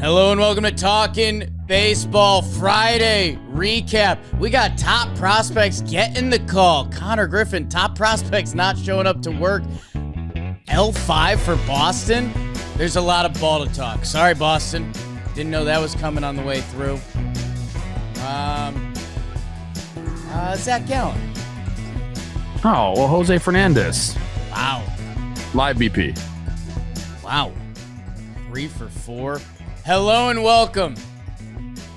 Hello and welcome to Talkin' Baseball Friday recap. We got top prospects getting the call. Connor Griffin, top prospects not showing up to work. L5 for Boston. There's a lot of ball to talk. Sorry, Boston. Didn't know that was coming on the way through. Zach Gallen. Oh, well, Jose Fernandez. Wow. Live BP. Wow. 3 for 4. Hello and welcome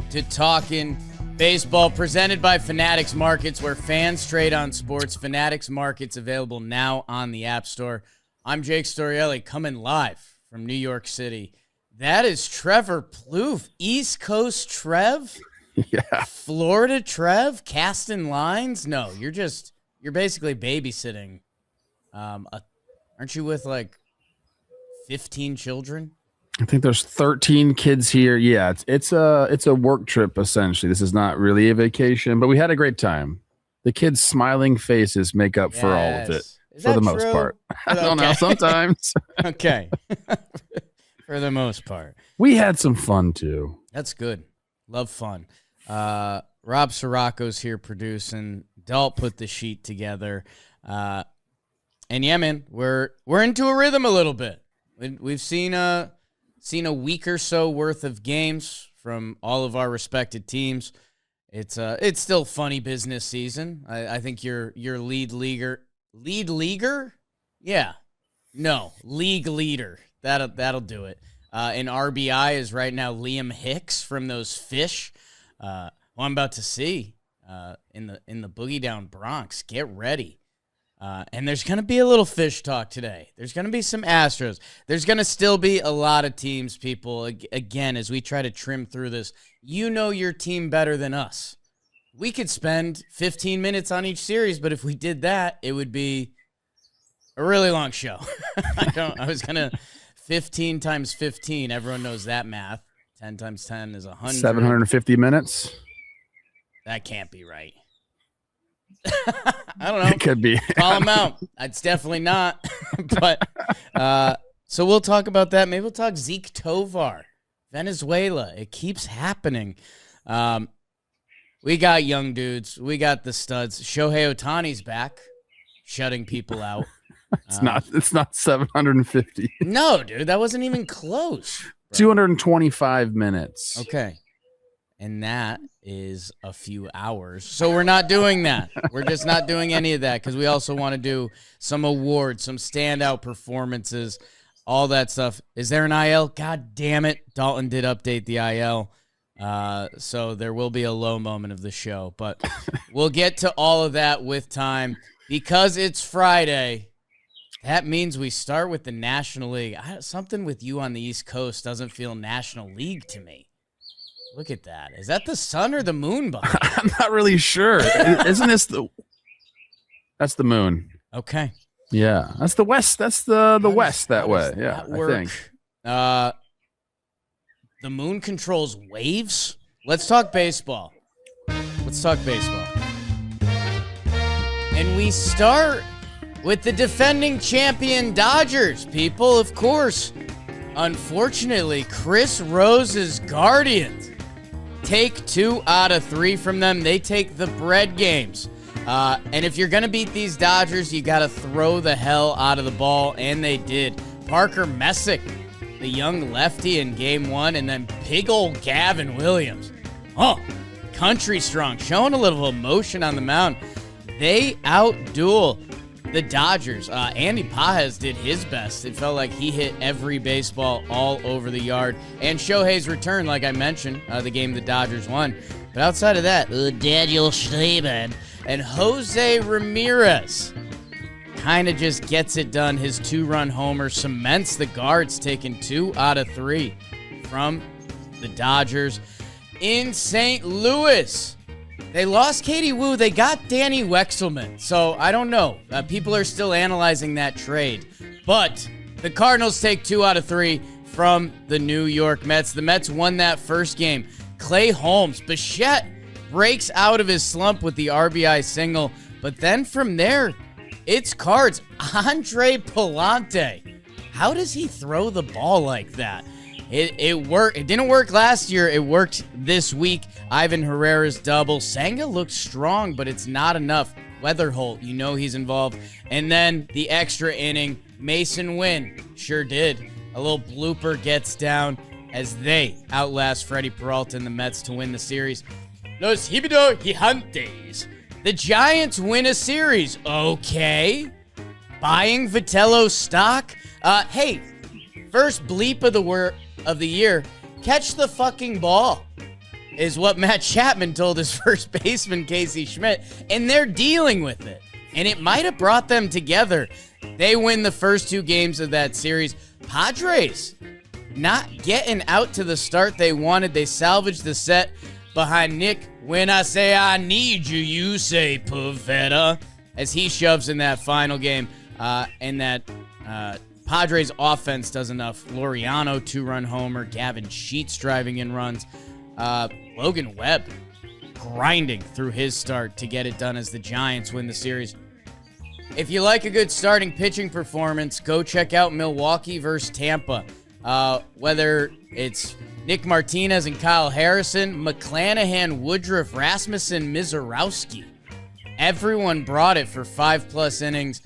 to Talkin' Baseball, presented by Fanatics Markets, where fans trade on sports. Fanatics Markets available now on the App Store. I'm Jake Storielli, coming live from New York City. That is Trevor Plouffe, East Coast Trev? Yeah. Florida Trev? Casting lines? No, you're basically babysitting. Aren't you with like 15 children? I think there's 13 kids here. Yeah, it's a work trip essentially. This is not really a vacation, but we had a great time. The kids' smiling faces make up for all of it for the most part. I don't know, sometimes. Okay. For the most part. We had some fun too. That's good. Love fun. Rob Sirocco's here producing. Dalt put the sheet together. And yeah, man, we're into a rhythm a little bit. We've seen a week or so worth of games from all of our respected teams. It's still funny business season. I think your league leader? Yeah. No, league leader. That'll do it. In RBI is right now Liam Hicks from those Fish. Who I'm about to see in the Boogie Down Bronx. Get ready. And there's going to be a little Fish talk today. There's going to be some Astros. There's going to still be a lot of teams, people. Again, as we try to trim through this, you know your team better than us. We could spend 15 minutes on each series, but if we did that, it would be a really long show. I was going to 15 times 15. Everyone knows that math. 10 times 10 is 100. 750 minutes. That can't be right. I don't know. It could be. Call him out. It's definitely not. But so we'll talk about that. Maybe we'll talk Zeke Tovar, Venezuela. It keeps happening. We got young dudes. We got the studs. Shohei Ohtani's back, shutting people out. It's not 750. No, dude, that wasn't even close. Bro. 225 minutes. Okay. And that is a few hours. So we're not doing that. We're just not doing any of that because we also want to do some awards, some standout performances, all that stuff. Is there an IL? God damn it. Dalton did update the IL. So there will be a low moment of the show. But we'll get to all of that with time. Because it's Friday, that means we start with the National League. Something with you on the East Coast doesn't feel National League to me. Look at that. Is that the sun or the moon behind? I'm not really sure. Isn't this that's the moon? Okay. Yeah. That's the west. That's the west that way. Yeah, I think. The moon controls waves. Let's talk baseball. And we start with the defending champion Dodgers, people, of course. Unfortunately, Chris Rose's Guardians take 2 out of 3 from them. They take the bread games. And if you're going to beat these Dodgers, you got to throw the hell out of the ball, and they did. Parker Messick, the young lefty in Game 1, and then big old Gavin Williams. Oh, country strong, showing a little emotion on the mound. They outduel the Dodgers. Andy Pajes did his best. It felt like he hit every baseball all over the yard. And Shohei's return, like I mentioned, the game the Dodgers won. But outside of that, Daniel Schneemann and Jose Ramirez kind of just gets it done. His 2-run homer cements the Guards, taking 2 out of 3 from the Dodgers. In St. Louis, they lost Katie Woo. They got Danny Wexelman. So I don't know. People are still analyzing that trade. But the Cardinals take 2 out of 3 from the New York Mets. The Mets won that first game. Clay Holmes, Bichette breaks out of his slump with the RBI single. But then from there, it's Cards. Andre Palante. How does he throw the ball like that? It worked. It didn't work last year. It worked this week. Ivan Herrera's double. Senga looks strong, but it's not enough. Weatherholt, he's involved. And then the extra inning, Mason Wynn sure did. A little blooper gets down as they outlast Freddie Peralta and the Mets to win the series. Los Hibido Gigantes. The Giants win a series. Okay. Buying Vitello stock. Hey, first bleep of the year. Catch the fucking ball is what Matt Chapman told his first baseman, Casey Schmidt, and they're dealing with it. And it might have brought them together. They win the first 2 games of that series. Padres not getting out to the start they wanted. They salvaged the set behind Nick. When I say I need you, you say Pavetta, as he shoves in that final game. And that Padres offense does enough. Laureano 2-run homer. Gavin Sheets driving in runs. Logan Webb grinding through his start to get it done as the Giants win the series. If you like a good starting pitching performance, go check out Milwaukee versus Tampa. Whether it's Nick Martinez and Kyle Harrison, McClanahan, Woodruff, Rasmussen, Mizorowski. Everyone brought it for 5+ innings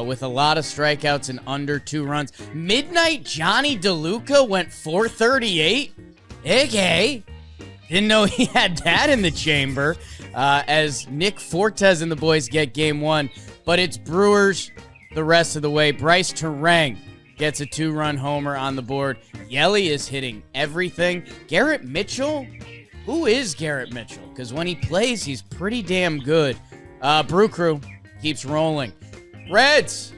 with a lot of strikeouts and under 2 runs. Midnight Johnny DeLuca went 438. Okay. Didn't know he had that in the chamber as Nick Fortes and the boys get game 1. But it's Brewers the rest of the way. Bryce Terang gets a 2-run homer on the board. Yelly is hitting everything. Garrett Mitchell? Who is Garrett Mitchell? Because when he plays, he's pretty damn good. Brew Crew keeps rolling. Reds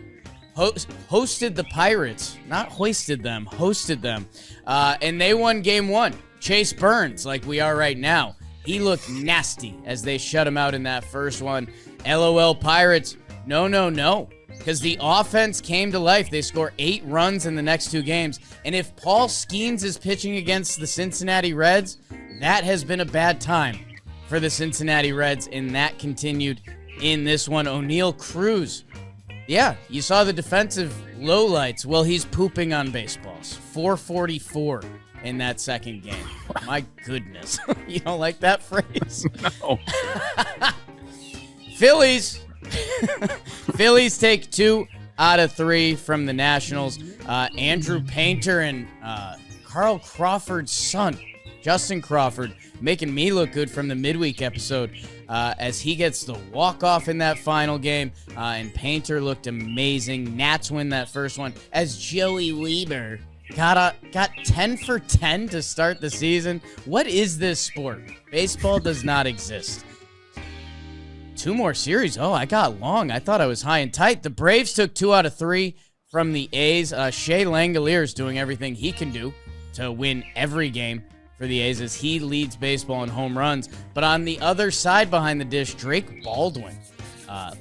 hosted the Pirates. Not hoisted them, hosted them. And they won game 1. Chase Burns, like we are right now. He looked nasty as they shut him out in that first one. LOL Pirates. No. Because the offense came to life. They score 8 runs in the next 2 games. And if Paul Skeens is pitching against the Cincinnati Reds, that has been a bad time for the Cincinnati Reds. And that continued in this one. O'Neal Cruz. Yeah, you saw the defensive lowlights. Well, he's pooping on baseballs. 444 in that second game. My goodness. You don't like that phrase? No. Phillies. Phillies take 2 out of 3 from the Nationals. Andrew Painter and Carl Crawford's son, Justin Crawford, making me look good from the midweek episode as he gets the walk-off in that final game. And Painter looked amazing. Nats win that first one as Joey Weber got 10 for 10 to start the season. What is this sport? Baseball does not exist. 2 more series. Oh, I got long. I thought I was high and tight. The Braves took 2 out of 3 from the A's. Shea Langolier is doing everything he can do to win every game for the A's as he leads baseball in home runs. But on the other side behind the dish, Drake Baldwin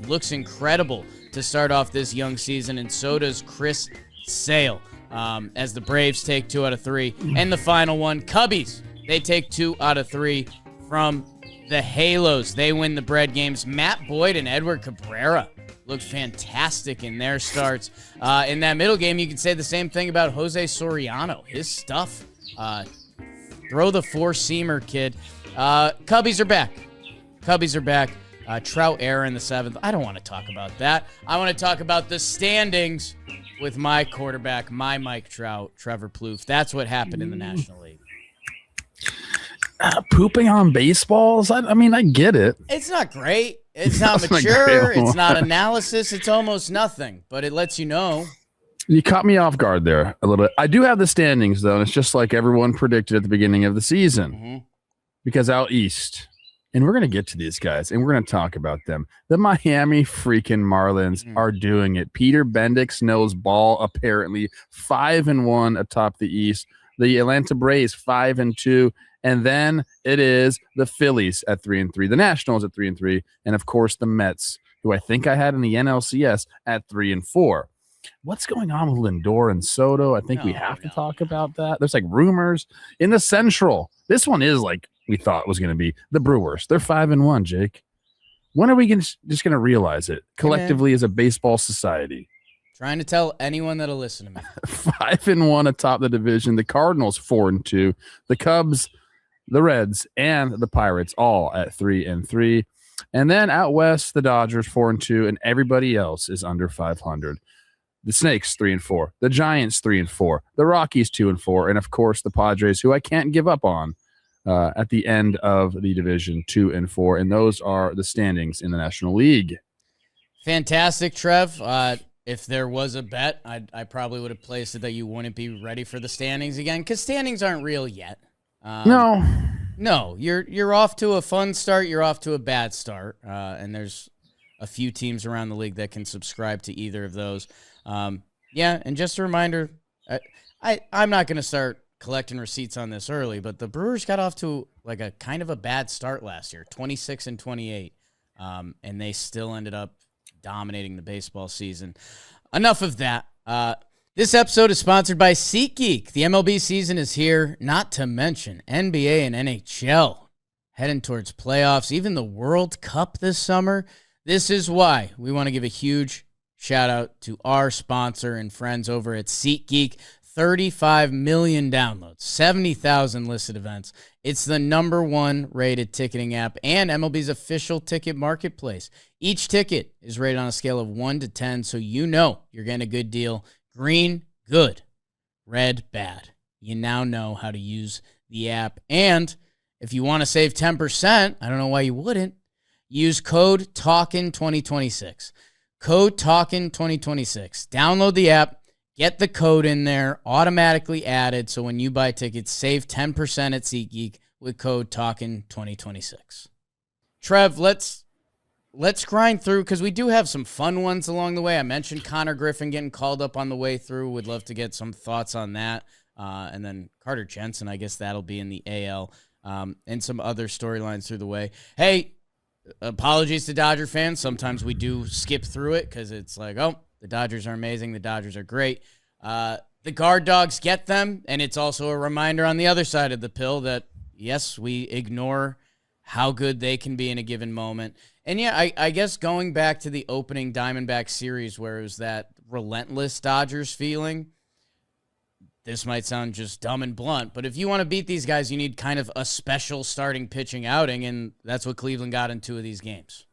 looks incredible to start off this young season, and so does Chris Sale as the Braves take 2 out of 3. And the final one, Cubbies. They take 2 out of 3 from the Halos. They win the bread games. Matt Boyd and Edward Cabrera looked fantastic in their starts. In that middle game, you could say the same thing about Jose Soriano. His stuff. Throw the 4-seamer, kid. Cubbies are back. Trout error in the 7th. I don't want to talk about that. I want to talk about the standings with my quarterback, my Mike Trout, Trevor Plouffe. That's what happened in the National League. Pooping on baseballs? I mean, I get it. It's not great. It's not mature. It's not analysis. It's almost nothing, but it lets you know. You caught me off guard there a little bit. I do have the standings, though, and it's just like everyone predicted at the beginning of the season. Mm-hmm. Because out east, and we're going to get to these guys, and we're going to talk about them. The Miami freaking Marlins are doing it. Peter Bendix knows ball, apparently. 5-1 atop the East. The Atlanta Braves, 5-2. And then it is the Phillies at 3-3, the Nationals at 3-3, and of course the Mets, who I think I had in the NLCS at 3-4. What's going on with Lindor and Soto? I think we have to talk about that. There's like rumors in the Central. This one is like we thought was going to be the Brewers. They're 5-1, Jake. When are we just going to realize it collectively as a baseball society? Trying to tell anyone that'll listen to me. 5-1 atop the division. The Cardinals 4-2. The Cubs, the Reds, and the Pirates all at 3-3. And then out west, the Dodgers 4-2, and everybody else is under 500. The Snakes 3-4. The Giants 3-4. The Rockies 2-4, and of course the Padres, who I can't give up on at the end of the division, 2-4. And those are the standings in the National League. Fantastic, Trev. If there was a bet, I probably would have placed it that you wouldn't be ready for the standings again, because standings aren't real yet. No, you're off to a fun start. You're off to a bad start, and there's a few teams around the league that can subscribe to either of those. And just a reminder, I'm not going to start collecting receipts on this early, but the Brewers got off to like a kind of a bad start last year, 26-28, and they still ended up dominating the baseball season. Enough of that. This episode is sponsored by SeatGeek. The MLB season is here, not to mention NBA and NHL. Heading towards playoffs, even the World Cup this summer. This is why we want to give a huge shout out to our sponsor and friends over at SeatGeek. 35 million downloads, 70,000 listed events. It's the #1 rated ticketing app and MLB's official ticket marketplace. Each ticket is rated on a scale of 1 to 10, so you know you're getting a good deal. Green, good. Red, bad. You now know how to use the app. And if you want to save 10%, I don't know why you wouldn't, use code TALKIN2026. Code TALKIN2026. Download the app. Get the code in there, automatically added, so when you buy tickets, save 10% at SeatGeek with code TALKIN2026. Trev, let's grind through, because we do have some fun ones along the way. I mentioned Connor Griffin getting called up on the way through. Would love to get some thoughts on that. And then Carter Jensen, I guess that'll be in the AL, and some other storylines through the way. Hey, apologies to Dodger fans. Sometimes we do skip through it because it's like, oh, the Dodgers are amazing. The Dodgers are great. The guard dogs get them, and it's also a reminder on the other side of the pill that, yes, we ignore how good they can be in a given moment. And, yeah, I guess going back to the opening Diamondback series where it was that relentless Dodgers feeling, this might sound just dumb and blunt, but if you want to beat these guys, you need kind of a special starting pitching outing, and that's what Cleveland got in 2 of these games.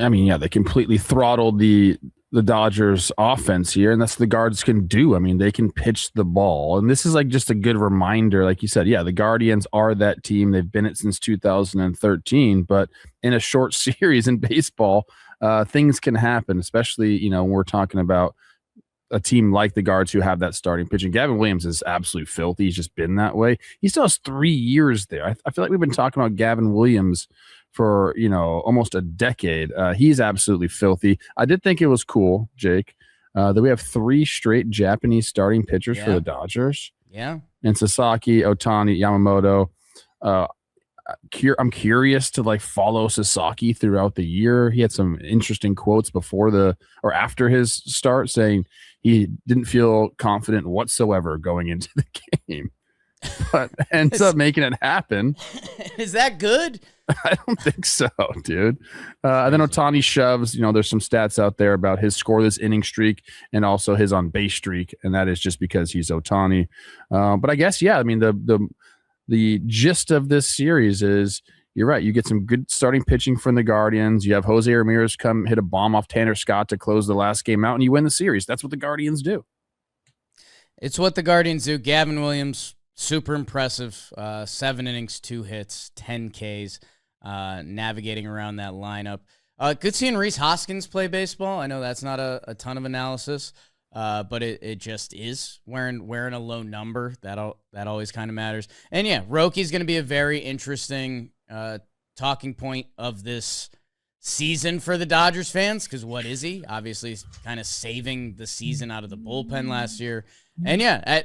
I mean, yeah, they completely throttled the Dodgers offense here, and that's what the guards can do. I mean, they can pitch the ball, and this is like just a good reminder. Like you said, yeah, the Guardians are that team. They've been it since 2013, but in a short series in baseball, things can happen, especially, when we're talking about a team like the Guards who have that starting pitching. Gavin Williams is absolute filthy. He's just been that way. He still has 3 years there. I feel like we've been talking about Gavin Williams for, almost a decade. He's absolutely filthy. I did think it was cool, Jake, that we have 3 straight Japanese starting pitchers for the Dodgers. Yeah. And Sasaki, Ohtani, Yamamoto. I'm curious to follow Sasaki throughout the year. He had some interesting quotes after his start saying he didn't feel confident whatsoever going into the game, but ends up making it happen. Is that good? I don't think so, dude. And then Ohtani shoves, there's some stats out there about his scoreless inning streak and also his on base streak. And that is just because he's Ohtani. But I guess, yeah, I mean, the gist of this series is, you're right. You get some good starting pitching from the Guardians. You have Jose Ramirez come hit a bomb off Tanner Scott to close the last game out, and you win the series. That's what the Guardians do. It's what the Guardians do. Gavin Williams, super impressive. 7 innings, 2 hits, 10 Ks, navigating around that lineup. Good seeing Rhys Hoskins play baseball. I know that's not a ton of analysis, but it just is. Wearing a low number, that always kind of matters. And, yeah, Roki's going to be a very interesting talking point of this season for the Dodgers fans, because what is he? Obviously, he's kind of saving the season out of the bullpen last year. And, yeah,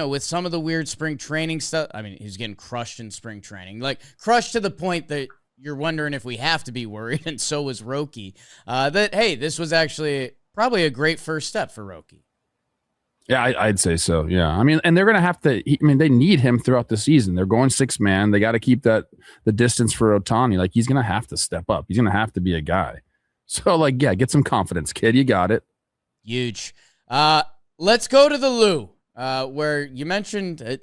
with some of the weird spring training stuff, I mean, he's getting crushed in spring training. Crushed to the point that you're wondering if we have to be worried, and so was Roki. Hey, this was actually probably a great first step for Roki. Yeah, I'd say so. Yeah. I mean, and they're going to have to, they need him throughout the season. They're going 6-man. They got to keep the distance for Ohtani. He's going to have to step up. He's going to have to be a guy. So, get some confidence, kid. You got it. Huge. Let's go to the Lou, where you mentioned,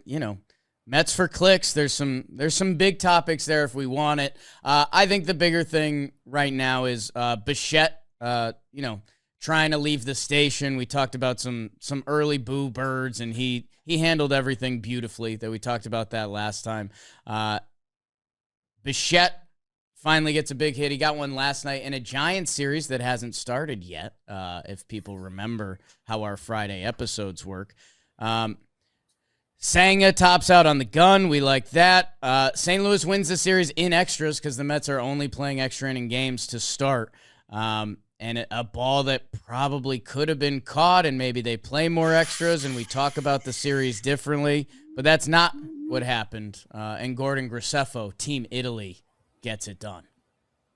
Mets for clicks. There's some big topics there if we want it. I think the bigger thing right now is Bichette, trying to leave the station. We talked about some early boo birds, and he handled everything beautifully. That we talked about that last time. Bichette finally gets a big hit. He got one last night in a Giants series that hasn't started yet, if people remember how our Friday episodes work. Senga tops out on the gun. We like that. St. Louis wins the series in extras because the Mets are only playing extra inning games to start. And a ball that probably could have been caught, and maybe they play more extras and we talk about the series differently. But that's not what happened. And Gordon Graceffo, Team Italy, gets it done.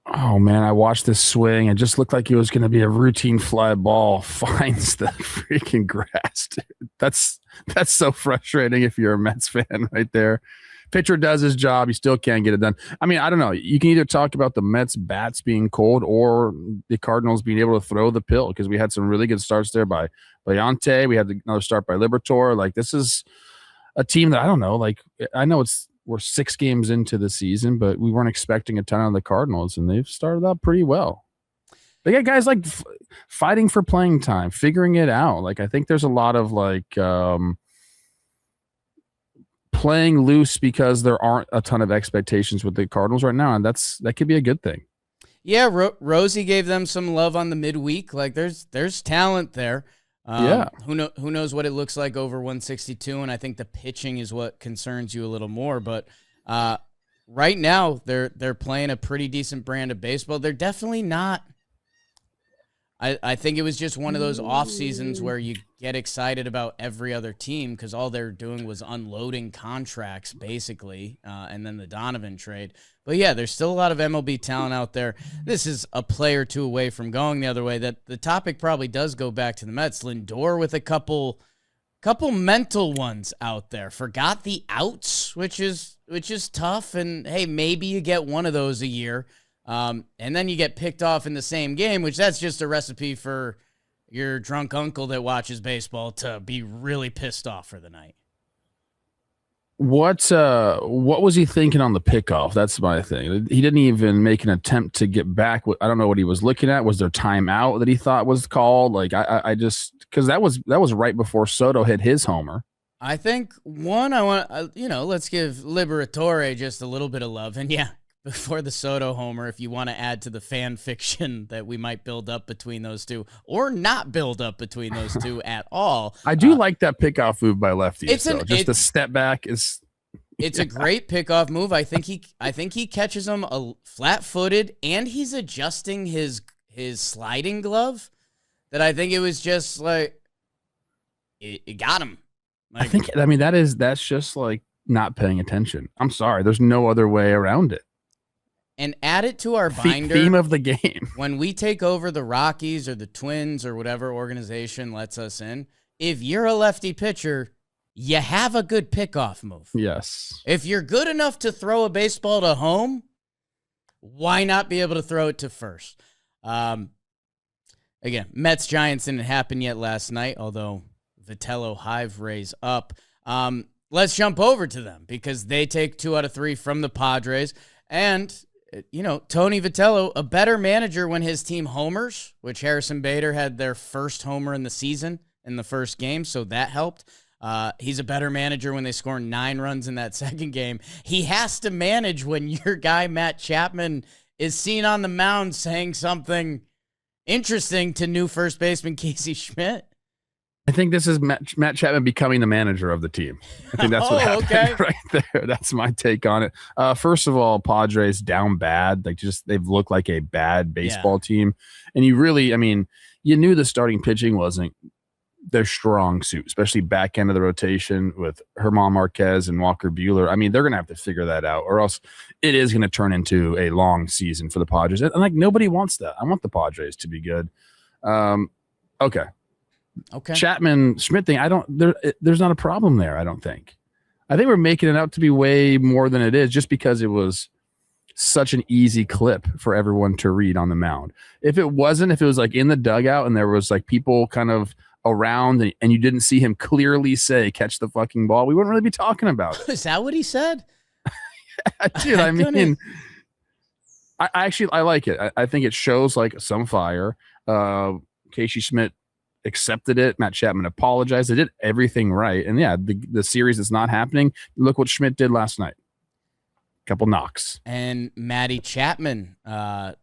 Oh, man, I watched this swing. It just looked like it was going to be a routine fly ball. Finds the freaking grass. Dude. That's so frustrating if you're a Mets fan right there. Pitcher does his job. He still can't get it done. I mean, I don't know. You can either talk about the Mets bats being cold or the Cardinals being able to throw the pill, because we had some really good starts there by Leonte. We had another start by Liberatore. Like, this is a team that I don't know. Like, I know we're 6 games into the season, but we weren't expecting a ton of the Cardinals, and they've started out pretty well. They got guys like fighting for playing time, figuring it out. Like, I think there's a lot of playing loose because there aren't a ton of expectations with the Cardinals right now, and that could be a good thing. Yeah, Rosie gave them some love on the midweek. Like, there's talent there. Yeah. Who knows what it looks like over 162, and I think the pitching is what concerns you a little more. But right now, they're playing a pretty decent brand of baseball. They're definitely not. I think it was just one of those off seasons where you get excited about every other team because all they're doing was unloading contracts, basically, and then the Donovan trade. But, yeah, there's still a lot of MLB talent out there. This is a play or two away from going the other way. That the topic probably does go back to the Mets. Lindor with a couple mental ones out there. Forgot the outs, which is tough. And, hey, maybe you get one of those a year. And then you get picked off in the same game, which that's just a recipe for your drunk uncle that watches baseball to be really pissed off for the night. What was he thinking on the pickoff? That's my thing. He didn't even make an attempt to get back. I don't know what he was looking at. Was there timeout that he thought was called? Like, I just, because that was right before Soto hit his homer. I think let's give Liberatore just a little bit of love. And yeah, before the Soto homer, if you want to add to the fan fiction that we might build up between those two, or not build up between those two at all. I do like that pickoff move by lefties. Just the step back is. It's a great pickoff move. I think he catches him flat-footed, and he's adjusting his sliding glove. That I think it was just like it got him. Like, that's just like not paying attention. I'm sorry. There's no other way around it. And add it to our binder. Theme of the game. When we take over the Rockies or the Twins or whatever organization lets us in, if you're a lefty pitcher, you have a good pickoff move. Yes. If you're good enough to throw a baseball to home, why not be able to throw it to first? Again, Mets-Giants didn't happen yet last night, although Vitello Hive raise up. Let's jump over to them because they take 2 out of 3 from the Padres. And Tony Vitello, a better manager when his team homers, which Harrison Bader had their first homer in the season in the first game, so that helped. He's a better manager when they score 9 runs in that second game. He has to manage when your guy, Matt Chapman, is seen on the mound saying something interesting to new first baseman Casey Schmidt. I think this is Matt Chapman becoming the manager of the team. I think that's what happened right there. That's my take on it. First of all, Padres down bad. Like, they've looked like a bad baseball team. And you knew the starting pitching wasn't their strong suit, especially back end of the rotation with Germán Marquez and Walker Buehler. I mean, they're going to have to figure that out, or else it is going to turn into a long season for the Padres. And like, nobody wants that. I want the Padres to be good. Okay. Chapman Schmidt thing. There's not a problem there. I don't think. I think we're making it out to be way more than it is, just because it was such an easy clip for everyone to read on the mound. If it was like in the dugout and there was like people kind of around and you didn't see him clearly say, catch the fucking ball, we wouldn't really be talking about it. Is that what he said? Dude, I mean, I like it. I think it shows like some fire. Casey Schmidt accepted it. Matt Chapman apologized. They did everything right. And yeah, the series is not happening. Look what Schmidt did last night. Couple knocks. And Matty Chapman has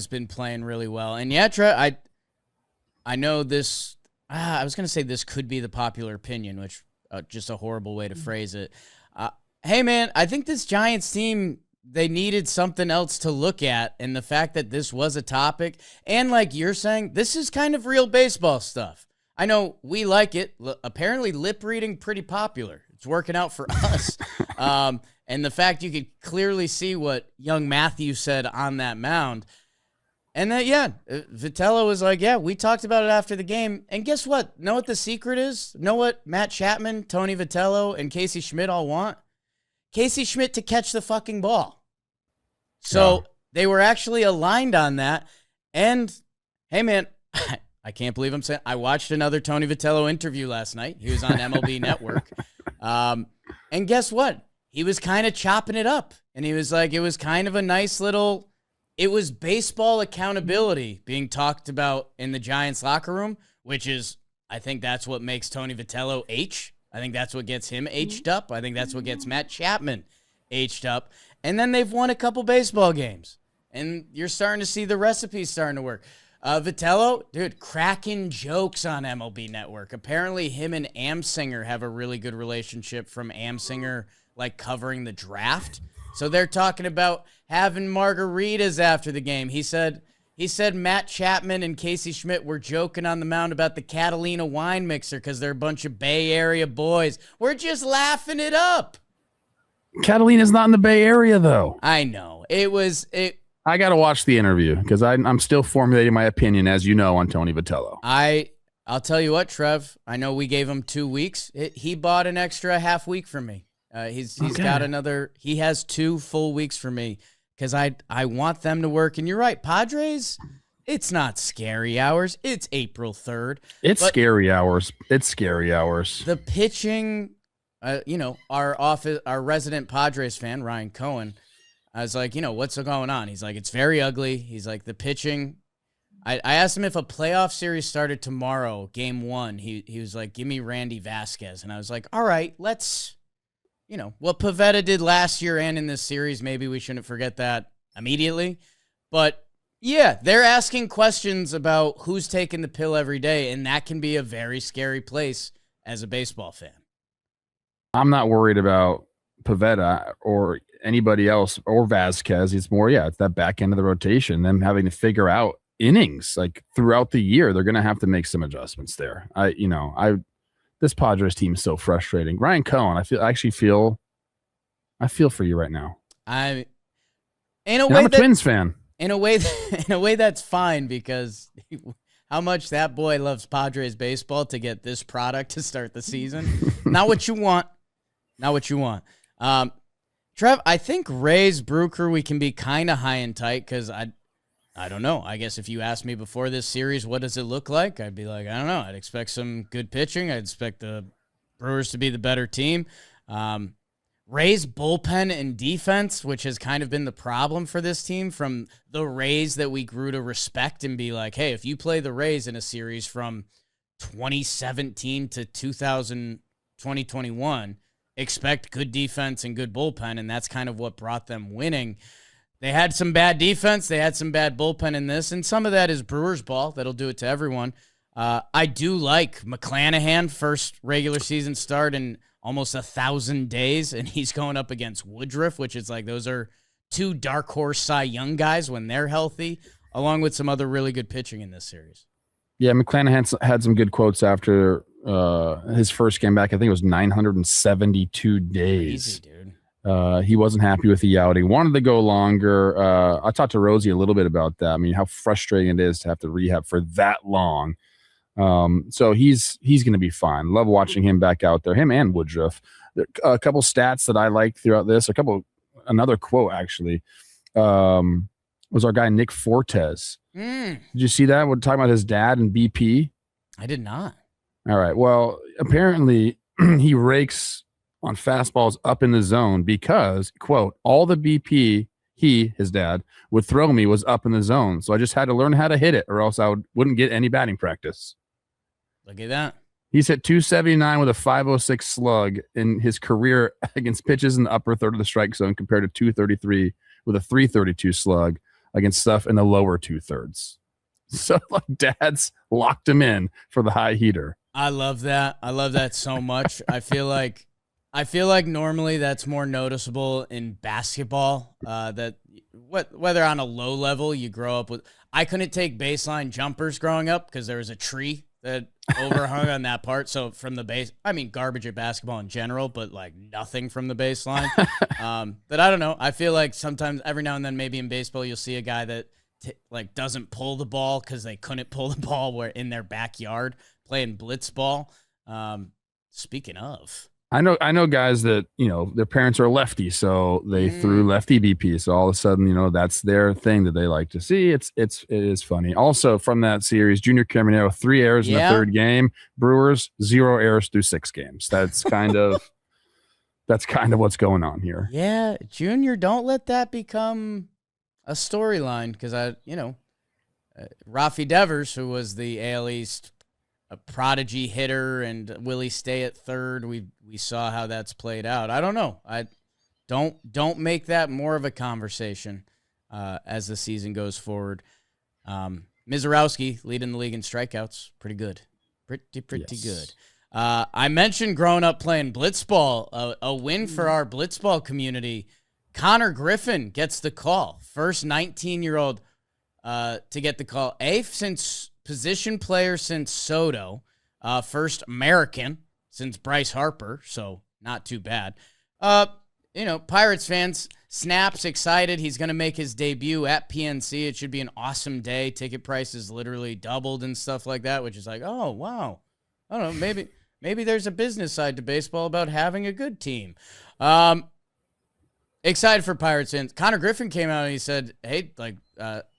been playing really well. And yeah, Trev, I know this. I was going to say this could be the popular opinion, which just a horrible way to phrase it. Hey, man, I think this Giants team, they needed something else to look at. And the fact that this was a topic, and like you're saying, this is kind of real baseball stuff. I know we like it. Apparently, lip reading pretty popular. It's working out for us. And the fact you could clearly see what young Matthew said on that mound. And that, yeah, Vitello was like, yeah, we talked about it after the game. And guess what? Know what the secret is? Know what Matt Chapman, Tony Vitello, and Casey Schmidt all want? Casey Schmidt to catch the fucking ball. So they were actually aligned on that. And, hey, man, I can't believe I'm saying I watched another Tony Vitello interview last night. He was on MLB Network. And guess what? He was kind of chopping it up. And he was like, it was kind of a nice little, it was baseball accountability being talked about in the Giants locker room, which is, I think that's what makes Tony Vitello H. I think that's what gets him H'd up. I think that's what gets Matt Chapman H'd up. And then they've won a couple baseball games. And you're starting to see the recipes starting to work. Vitello, dude, cracking jokes on MLB Network. Apparently him and Amsinger have a really good relationship from Amsinger, like covering the draft. So they're talking about having margaritas after the game. He said Matt Chapman and Casey Schmidt were joking on the mound about the Catalina wine mixer because they're a bunch of Bay Area boys. We're just laughing it up. Catalina's not in the Bay Area, though. I know. I got to watch the interview because I'm still formulating my opinion, as you know, on Tony Vitello. I'll tell you what, Trev. I know we gave him 2 weeks. He bought an extra half week for me. He's got another. He has 2 full weeks for me because I want them to work. And you're right, Padres. It's not scary hours. It's April 3rd. It's scary hours. It's scary hours. The pitching, our resident Padres fan, Ryan Cohen. I was like, what's going on? He's like, it's very ugly. He's like, the pitching. I asked him if a playoff series started tomorrow, game 1. He was like, give me Randy Vasquez. And I was like, all right, let's, what Pivetta did last year and in this series, maybe we shouldn't forget that immediately. But, yeah, they're asking questions about who's taking the pill every day, and that can be a very scary place as a baseball fan. I'm not worried about Pivetta or anybody else or Vasquez. It's more, it's that back end of the rotation, them having to figure out innings like throughout the year. They're going to have to make some adjustments there. This Padres team is so frustrating. Ryan Cohen, I feel for you right now. I'm a Twins fan. In a way that's fine because how much that boy loves Padres baseball to get this product to start the season. Not what you want. Trev, I think Rays Brew Crew, we can be kind of high and tight because I don't know. I guess if you asked me before this series, what does it look like? I'd be like, I don't know. I'd expect some good pitching. I'd expect the Brewers to be the better team. Rays bullpen and defense, which has kind of been the problem for this team from the Rays that we grew to respect and be like, hey, if you play the Rays in a series from 2017 to 2021, expect good defense and good bullpen, and that's kind of what brought them winning. They had some bad defense. They had some bad bullpen in this, and some of that is Brewers ball. That'll do it to everyone. I do like McClanahan, first regular season start in almost 1,000 days, and he's going up against Woodruff, which is like those are 2 dark horse Cy Young guys when they're healthy, along with some other really good pitching in this series. Yeah, McClanahan had some good quotes after his first game back. I think it was 972 days. Easy, dude. He wasn't happy with the outing, wanted to go longer. I talked to Rosie a little bit about that. I mean, how frustrating it is to have to rehab for that long. So he's going to be fine. Love watching him back out there, him and Woodruff. A couple stats that I like throughout this, another quote actually. Was our guy Nick Fortes. Did you see that? We're talking about his dad and BP. I did not. All right. Well, apparently he rakes on fastballs up in the zone because, quote, all the BP his dad, would throw me was up in the zone. So I just had to learn how to hit it or else I wouldn't get any batting practice. Look at that. He's hit 279 with a 506 slug in his career against pitches in the upper third of the strike zone compared to 233 with a 332 slug against stuff in the lower 2/3. So like dad's locked him in for the high heater. I love that. I love that so much. I feel like normally that's more noticeable in basketball. That whether on a low level you grow up with. I couldn't take baseline jumpers growing up because there was a tree that overhung on that part. So from the base, I mean, garbage at basketball in general, but like nothing from the baseline. But I don't know. I feel like sometimes every now and then, maybe in baseball, you'll see a guy that like doesn't pull the ball because they couldn't pull the ball where in their backyard playing blitz ball. Speaking of, I know guys that, their parents are lefty, so they threw lefty BP. So all of a sudden, that's their thing that they like to see. It is funny. Also from that series, Junior Caminero, 3 errors in the third game. Brewers, 0 errors through 6 games. That's kind of what's going on here. Yeah, Junior, don't let that become a storyline because Rafi Devers, who was the AL East a prodigy hitter, and will he stay at third? We saw how that's played out. I don't know. I don't make that more of a conversation as the season goes forward. Mizorowski leading the league in strikeouts. Pretty good. Pretty good. I mentioned growing up playing blitzball, a win for our blitzball community. Connor Griffin gets the call. First 19-year-old to get the call. Since position player since Soto, first American since Bryce Harper, so not too bad. Pirates fans, Snap's excited. He's going to make his debut at PNC. It should be an awesome day. Ticket prices literally doubled and stuff like that, which is like, oh, wow. I don't know, maybe there's a business side to baseball about having a good team. Excited for Pirates fans. Connor Griffin came out and he said, hey,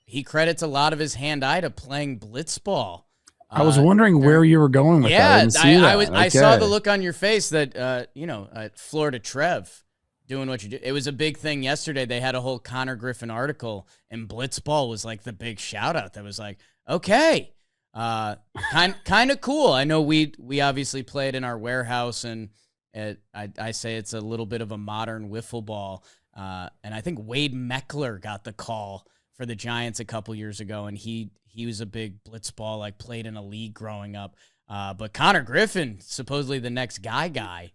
he credits a lot of his hand-eye to playing blitzball. I was wondering where you were going with that. I didn't see that. I saw the look on your face that, Florida Trev doing what you do. It was a big thing yesterday. They had a whole Connor Griffin article, and blitzball was like the big shout-out that was like, okay, kind of cool. I know we obviously played in our warehouse, and I say it's a little bit of a modern wiffle ball. And I think Wade Meckler got the call for the Giants a couple years ago, and he was a big blitzball, played in a league growing up. But Connor Griffin, supposedly the next guy,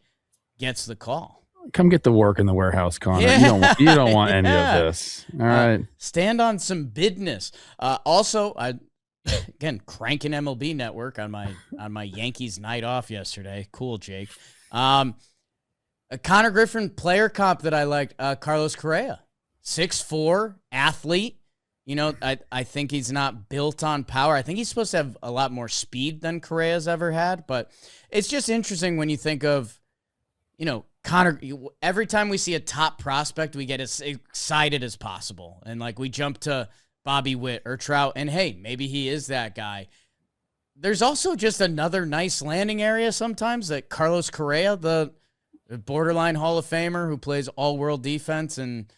gets the call. Come get the work in the warehouse, Connor. Yeah. You don't want any of this. All right. Stand on some business. Also, again, cranking MLB Network on my Yankees night off yesterday. Cool, Jake. A Connor Griffin player comp that I liked, Carlos Correa. 6'4", athlete. I think he's not built on power. I think he's supposed to have a lot more speed than Correa's ever had. But it's just interesting when you think of, Connor. Every time we see a top prospect, we get as excited as possible. And we jump to Bobby Witt or Trout. And hey, maybe he is that guy. There's also just another nice landing area sometimes that Carlos Correa, the borderline Hall of Famer who plays all-world defense. And,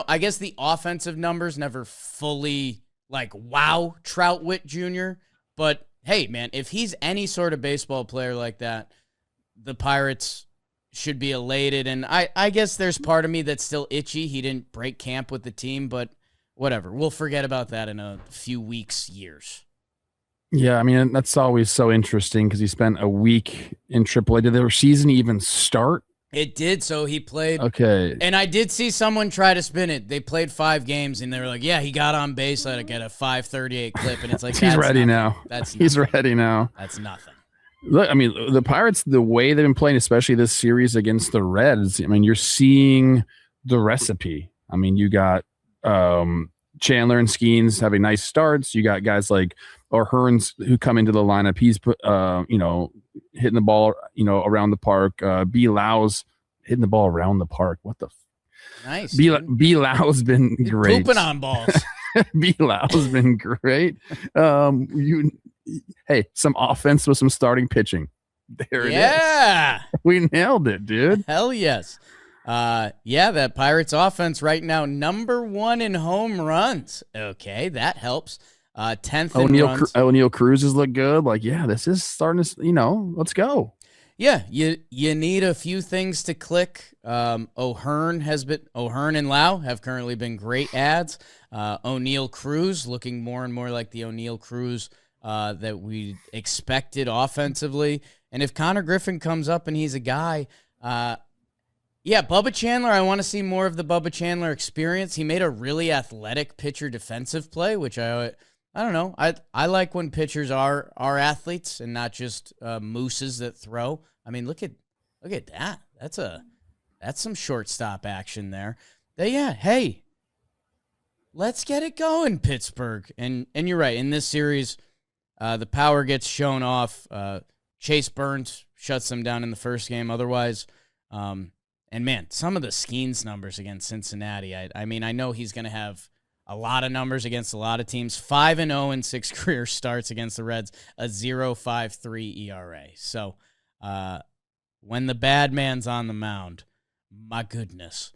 I guess the offensive numbers never fully, wow, Trout Witt Jr. But, hey, man, if he's any sort of baseball player like that, the Pirates should be elated. And I guess there's part of me that's still itchy. He didn't break camp with the team, but whatever. We'll forget about that in a few weeks, years. Yeah, I mean, that's always so interesting because he spent a week in AAA. Did their season even start? It did, so he played. Okay. And I did see someone try to spin it. They played 5 games, and they were like, yeah, he got on base at a 5:38 clip, and it's like, he's ready now. He's ready now. That's nothing. Look, I mean, the Pirates, the way they've been playing, especially this series against the Reds, I mean, you're seeing the recipe. I mean, you got Chandler and Skeens having nice starts. You got guys like Hearns who come into the lineup. He's hitting the ball, around the park. B. Lau's hitting the ball around the park. What the? Nice. B Lau's been great. Pooping on balls. B Lau's been great. Hey, some offense with some starting pitching. There it is. Yeah. We nailed it, dude. Hell yes. That Pirates offense right now, number 1 in home runs. Okay, that helps. 10th in runs. O'Neal Cruz's look good. Like, yeah, this is starting to, let's go. Yeah, you need a few things to click. O'Hearn and Lau have currently been great ads. O'Neal Cruz looking more and more like the O'Neal Cruz that we expected offensively. And if Connor Griffin comes up and he's a guy, Bubba Chandler, I want to see more of the Bubba Chandler experience. He made a really athletic pitcher defensive play, which I don't know. I like when pitchers are athletes and not just mooses that throw. I mean, look at that. That's some shortstop action there. Hey, let's get it going, Pittsburgh. And you're right. In this series, the power gets shown off. Chase Burns shuts them down in the first game. Otherwise, and man, some of the Skeens numbers against Cincinnati. I mean, I know he's going to have a lot of numbers against a lot of teams. 5-0 in 6 career starts against the Reds, a 0.53 ERA. So when the bad man's on the mound, my goodness.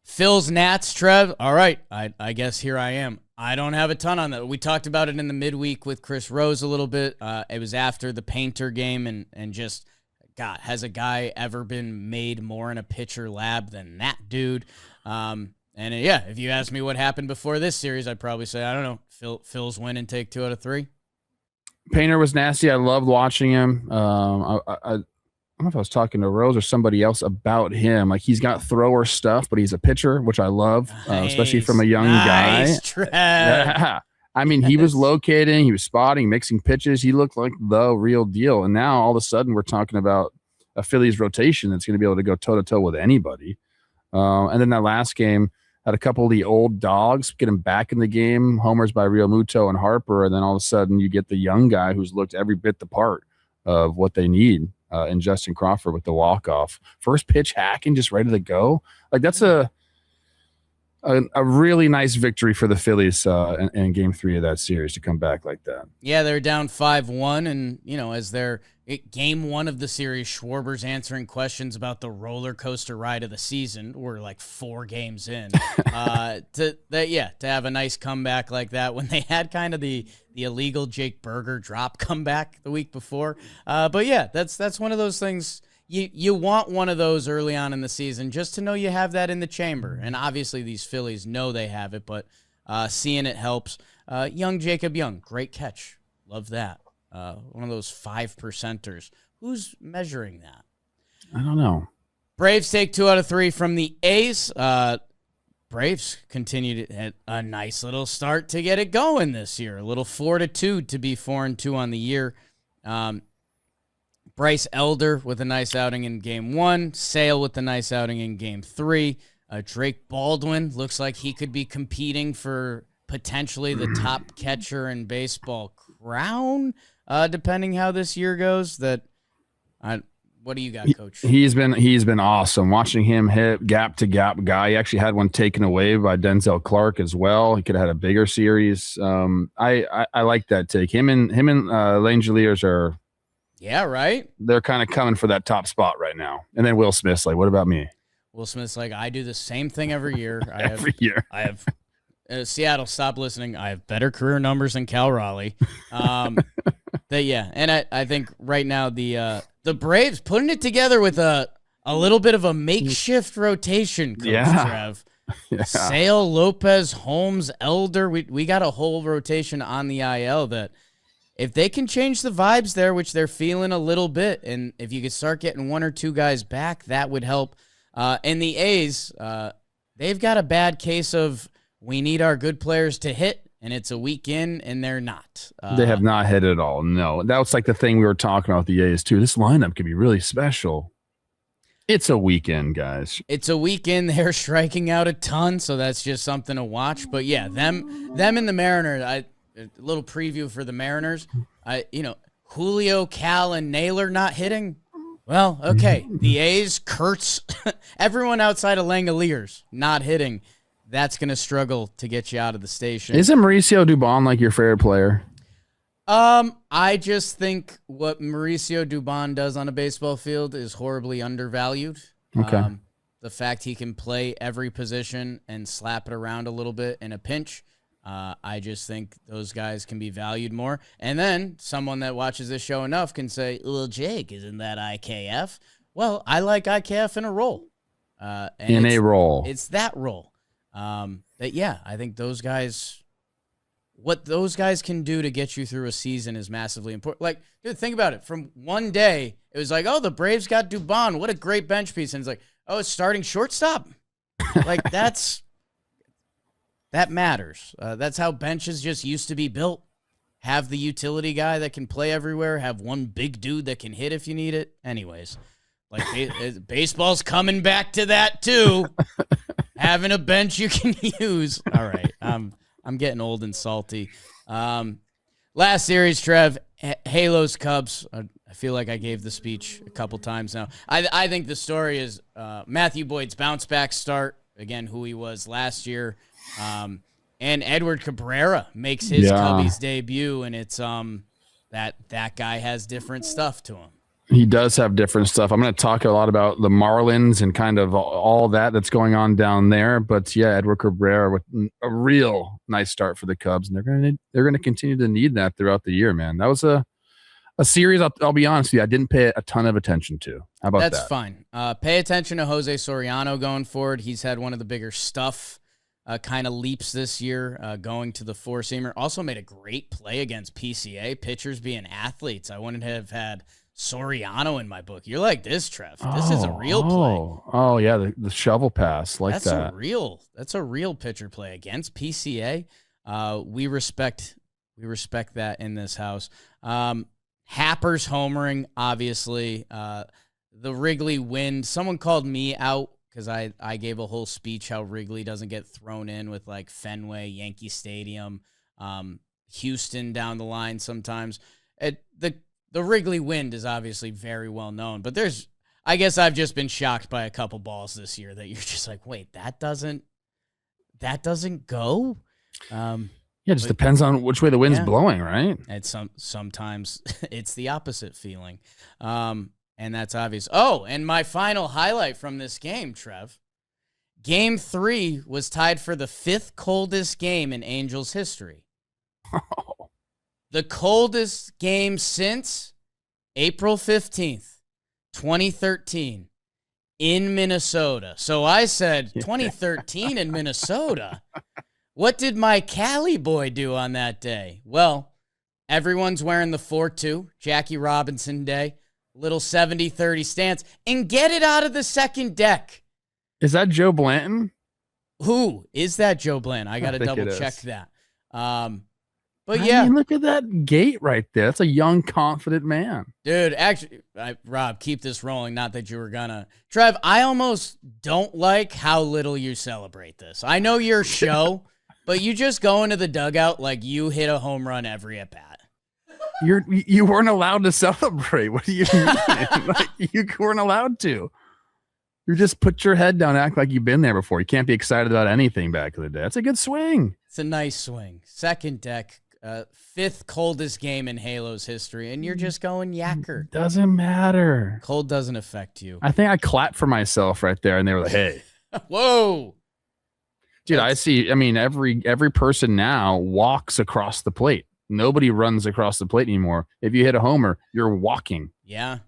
Phil's Nats, Trev. All right, I guess here I am. I don't have a ton on that. We talked about it in the midweek with Chris Rose a little bit. It was after the Painter game and just, God, has a guy ever been made more in a pitcher lab than that dude? If you ask me what happened before this series, I'd probably say, I don't know, Phil's win and take 2 out of 3. Painter was nasty. I loved watching him. I don't know if I was talking to Rose or somebody else about him. Like, he's got thrower stuff, but he's a pitcher, which I love, especially from a young guy. Yeah. I mean, he was locating, he was spotting, mixing pitches. He looked like the real deal. And now all of a sudden we're talking about a Phillies rotation that's going to be able to go toe-to-toe with anybody. And then that last game had a couple of the old dogs get him back in the game, homers by Real Muto and Harper. And then all of a sudden you get the young guy who's looked every bit the part of what they need. And Justin Crawford with the walk-off. First pitch hacking, just ready to go. Like, that's a really nice victory for the Phillies in Game 3 of that series to come back like that. Yeah, they're down 5-1, and, as they're Game 1 of the series, Schwarber's answering questions about the roller coaster ride of the season. We're like 4 games in. To have a nice comeback like that when they had kind of the illegal Jake Berger drop comeback the week before. That's one of those things. You want one of those early on in the season just to know you have that in the chamber. And obviously these Phillies know they have it, but seeing it helps. Young Jacob Young, great catch. Love that. One of those 5%ers. Who's measuring that? I don't know. Braves take 2 out of 3 from the A's. Braves continue to hit a nice little start to get it going this year. A little 4-2 to be 4-2 on the year. Bryce Elder with a nice outing in Game 1. Sale with a nice outing in Game 3. Drake Baldwin looks like he could be competing for potentially the top catcher in baseball crown, depending how this year goes. What do you got, Coach? He's been awesome. Watching him hit gap-to-gap guy. He actually had one taken away by Denzel Clark as well. He could have had a bigger series. I like that take. Him and Lane Geliers are – yeah, right? They're kind of coming for that top spot right now. And then Will Smith's like, what about me? Will Smith's like, I do the same thing every year. I have Seattle, stop listening. I have better career numbers than Cal Raleigh. And I think right now the Braves putting it together with a little bit of a makeshift rotation, Coach Trev. Yeah. Sale, Lopez, Holmes, Elder. We got a whole rotation on the IL that if they can change the vibes there, which they're feeling a little bit, and if you could start getting 1 or 2 guys back, that would help. And the A's, they've got a bad case of we need our good players to hit, and it's a week in, and they're not. They have not hit at all, no. That was like the thing we were talking about the A's, too. This lineup could be really special. It's a weekend, guys. It's a weekend. They're striking out a ton, so that's just something to watch. But, yeah, them and the Mariners, a little preview for the Mariners. Julio, Cal, and Naylor not hitting. Well, okay. The A's, Kurtz, everyone outside of Langoliers not hitting. That's going to struggle to get you out of the station. Isn't Mauricio Dubon like your favorite player? I just think what Mauricio Dubon does on a baseball field is horribly undervalued. Okay. The fact he can play every position and slap it around a little bit in a pinch, I just think those guys can be valued more. And then someone that watches this show enough can say, well, Jake, isn't that IKF? Well, I like IKF in a role. It's that role. But yeah, I think those guys, what those guys can do to get you through a season is massively important. Like, dude, think about it. From one day, it was like, oh, the Braves got Dubon. What a great bench piece. And it's like, oh, it's starting shortstop. Like, that matters. That's how benches just used to be built. Have the utility guy that can play everywhere. Have one big dude that can hit if you need it. Anyways, like baseball's coming back to that too. Having a bench you can use. All right, I'm getting old and salty. Last series, Trev, Halos Cubs. I feel like I gave the speech a couple times now. I think the story is Matthew Boyd's bounce back start, again, who he was last year. And Edward Cabrera makes his Cubbies debut, and it's that guy has different stuff to him. He does have different stuff. I'm going to talk a lot about the Marlins and kind of all that's going on down there. But yeah, Edward Cabrera with a real nice start for the Cubs, and they're going to continue to need that throughout the year, man. That was a series. I'll be honest with you, I didn't pay a ton of attention to. How about that? That's fine. Pay attention to Jose Soriano going forward. He's had one of the bigger stuff kind of leaps this year, going to the four-seamer. Also made a great play against PCA. Pitchers being athletes. I wouldn't have had Soriano in my book. You're like this, Trev. This is a real play. Oh yeah, the shovel pass that's a real pitcher play against PCA. We respect that in this house. Happer's homering, obviously. The Wrigley win. Someone called me out because I gave a whole speech how Wrigley doesn't get thrown in with like Fenway, Yankee Stadium, Houston down the line sometimes. The Wrigley wind is obviously very well known, but I guess I've just been shocked by a couple balls this year that you're just like, wait, that doesn't go? It just depends on which way the wind's blowing, right? It's sometimes it's the opposite feeling. And that's obvious. Oh, and my final highlight from this game, Trev. Game 3 was tied for the 5th coldest game in Angels history. Oh. The coldest game since April 15th, 2013 in Minnesota. So I said 2013 in Minnesota. What did my Cali boy do on that day? Well, everyone's wearing the 4-2, Jackie Robinson day. Little 70-30 stance, and get it out of the second deck. Is that Joe Blanton? Who is that Joe Blanton? I got to double check that. But look at that gait right there. That's a young, confident man. Dude, actually, Rob, keep this rolling. Not that you were gonna. Trev, I almost don't like how little you celebrate this. I know your show, but you just go into the dugout like you hit a home run every at bat. You weren't allowed to celebrate. What do you mean? Like, you weren't allowed to. You just put your head down, act like you've been there before. You can't be excited about anything back in the day. That's a good swing. It's a nice swing. Second deck, 5th coldest game in Halo's history, and you're just going yacker. Doesn't matter. Cold doesn't affect you. I think I clapped for myself right there, and they were like, "Hey, whoa." Dude, I see. I mean, every person now walks across the plate. Nobody runs across the plate anymore. If you hit a homer, you're walking. Yeah.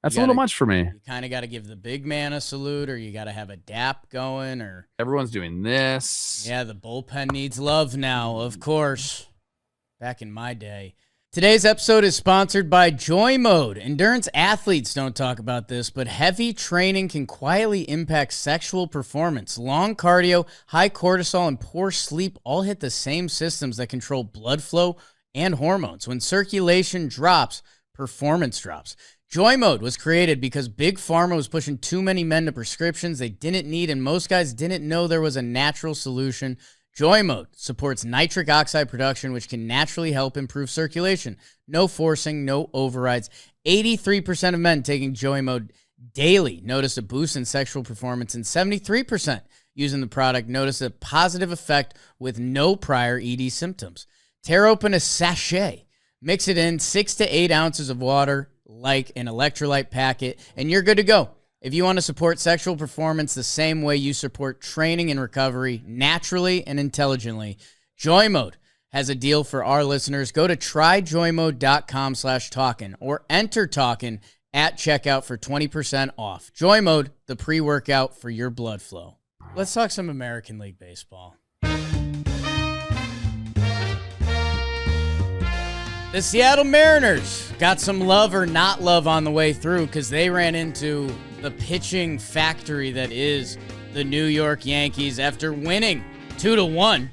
That's a little much for me. You kind of got to give the big man a salute, or you got to have a dap going, or everyone's doing this. Yeah, the bullpen needs love now, of course. Back in my day. Today's episode is sponsored by Joy Mode. Endurance athletes don't talk about this, but heavy training can quietly impact sexual performance. Long cardio, high cortisol, and poor sleep all hit the same systems that control blood flow and hormones. When circulation drops, performance drops. Joy Mode was created because Big Pharma was pushing too many men to prescriptions they didn't need, and most guys didn't know there was a natural solution. Joy Mode supports nitric oxide production, which can naturally help improve circulation. No forcing, no overrides. 83% of men taking Joy Mode daily notice a boost in sexual performance, and 73% using the product notice a positive effect with no prior ED symptoms. Tear open a sachet, mix it in 6 to 8 ounces of water like an electrolyte packet, and you're good to go. If you want to support sexual performance the same way you support training and recovery naturally and intelligently, Joy Mode has a deal for our listeners. Go to tryjoymode.com/talkin or enter Talkin at checkout for 20% off. Joy Mode, the pre-workout for your blood flow. Let's talk some American League Baseball. The Seattle Mariners got some love or not love on the way through because they ran into the pitching factory that is the New York Yankees after winning 2-1.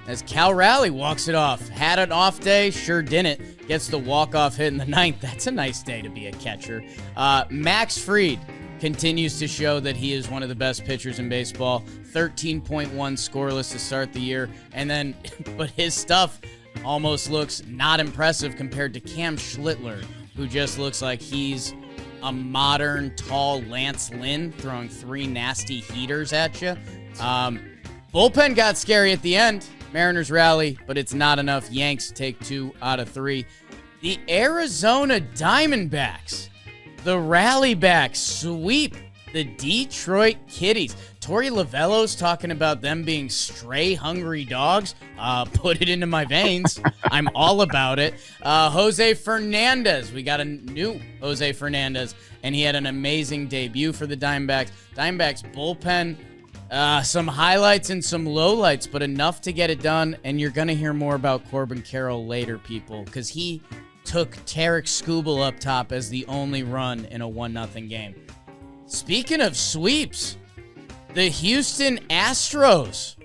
As Cal Raleigh walks it off. Had an off day, sure didn't. Gets the walk-off hit in the ninth. That's a nice day to be a catcher. Max Fried continues to show that he is one of the best pitchers in baseball. 13.1 scoreless to start the year. But his stuff almost looks not impressive compared to Cam Schlittler, who just looks like he's a modern, tall Lance Lynn throwing 3 nasty heaters at you. Bullpen got scary at the end. Mariners rally, but it's not enough. Yanks take 2 out of 3. The Arizona Diamondbacks, the Rallybacks, sweep the Detroit Kitties. Torey Lovello's talking about them being stray hungry dogs. Put it into my veins. I'm all about it. Jose Fernandez. We got a new Jose Fernandez, and he had an amazing debut for the Diamondbacks. Diamondbacks bullpen, some highlights and some lowlights, but enough to get it done. And you're going to hear more about Corbin Carroll later, people, because he took Tarek Skubal up top as the only run in a 1-0 game. Speaking of sweeps, the Houston Astros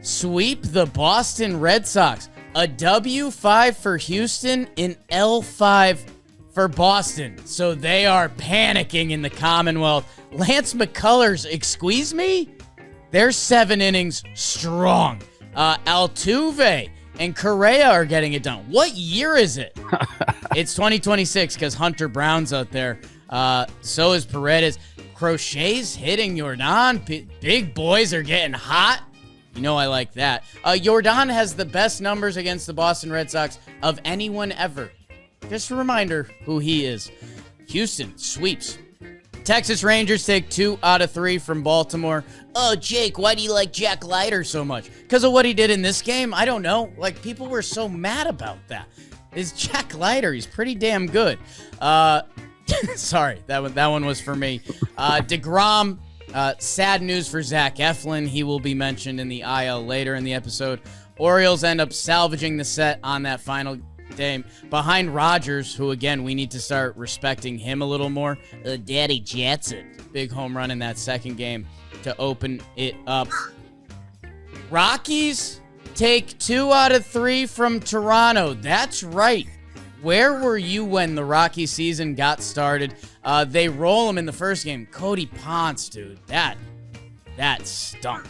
sweep the Boston Red Sox. A W5 for Houston, an L5 for Boston. So they are panicking in the Commonwealth. Lance McCullers, excuse me? They're 7 innings strong. Altuve and Correa are getting it done. What year is it? It's 2026 because Hunter Brown's out there. So is Paredes. Crochet's hitting Jordan. Big boys are getting hot. You know I like that. Jordan has the best numbers against the Boston Red Sox of anyone ever. Just a reminder who he is. Houston sweeps. Texas Rangers take 2 out of 3 from Baltimore. Oh, Jake, why do you like Jack Leiter so much? Because of what he did in this game? I don't know. Like, people were so mad about that. It's Jack Leiter. He's pretty damn good. Sorry, that one was for me. DeGrom, sad news for Zach Eflin. He will be mentioned in the IL later in the episode. Orioles end up salvaging the set on that final game behind Rogers, who, again, we need to start respecting him a little more. Daddy Jetson. Big home run in that second game to open it up. Rockies take 2 out of 3 from Toronto. That's right. Where were you when the Rocky season got started? They roll them in the first game. Cody Ponce, dude, that stunk.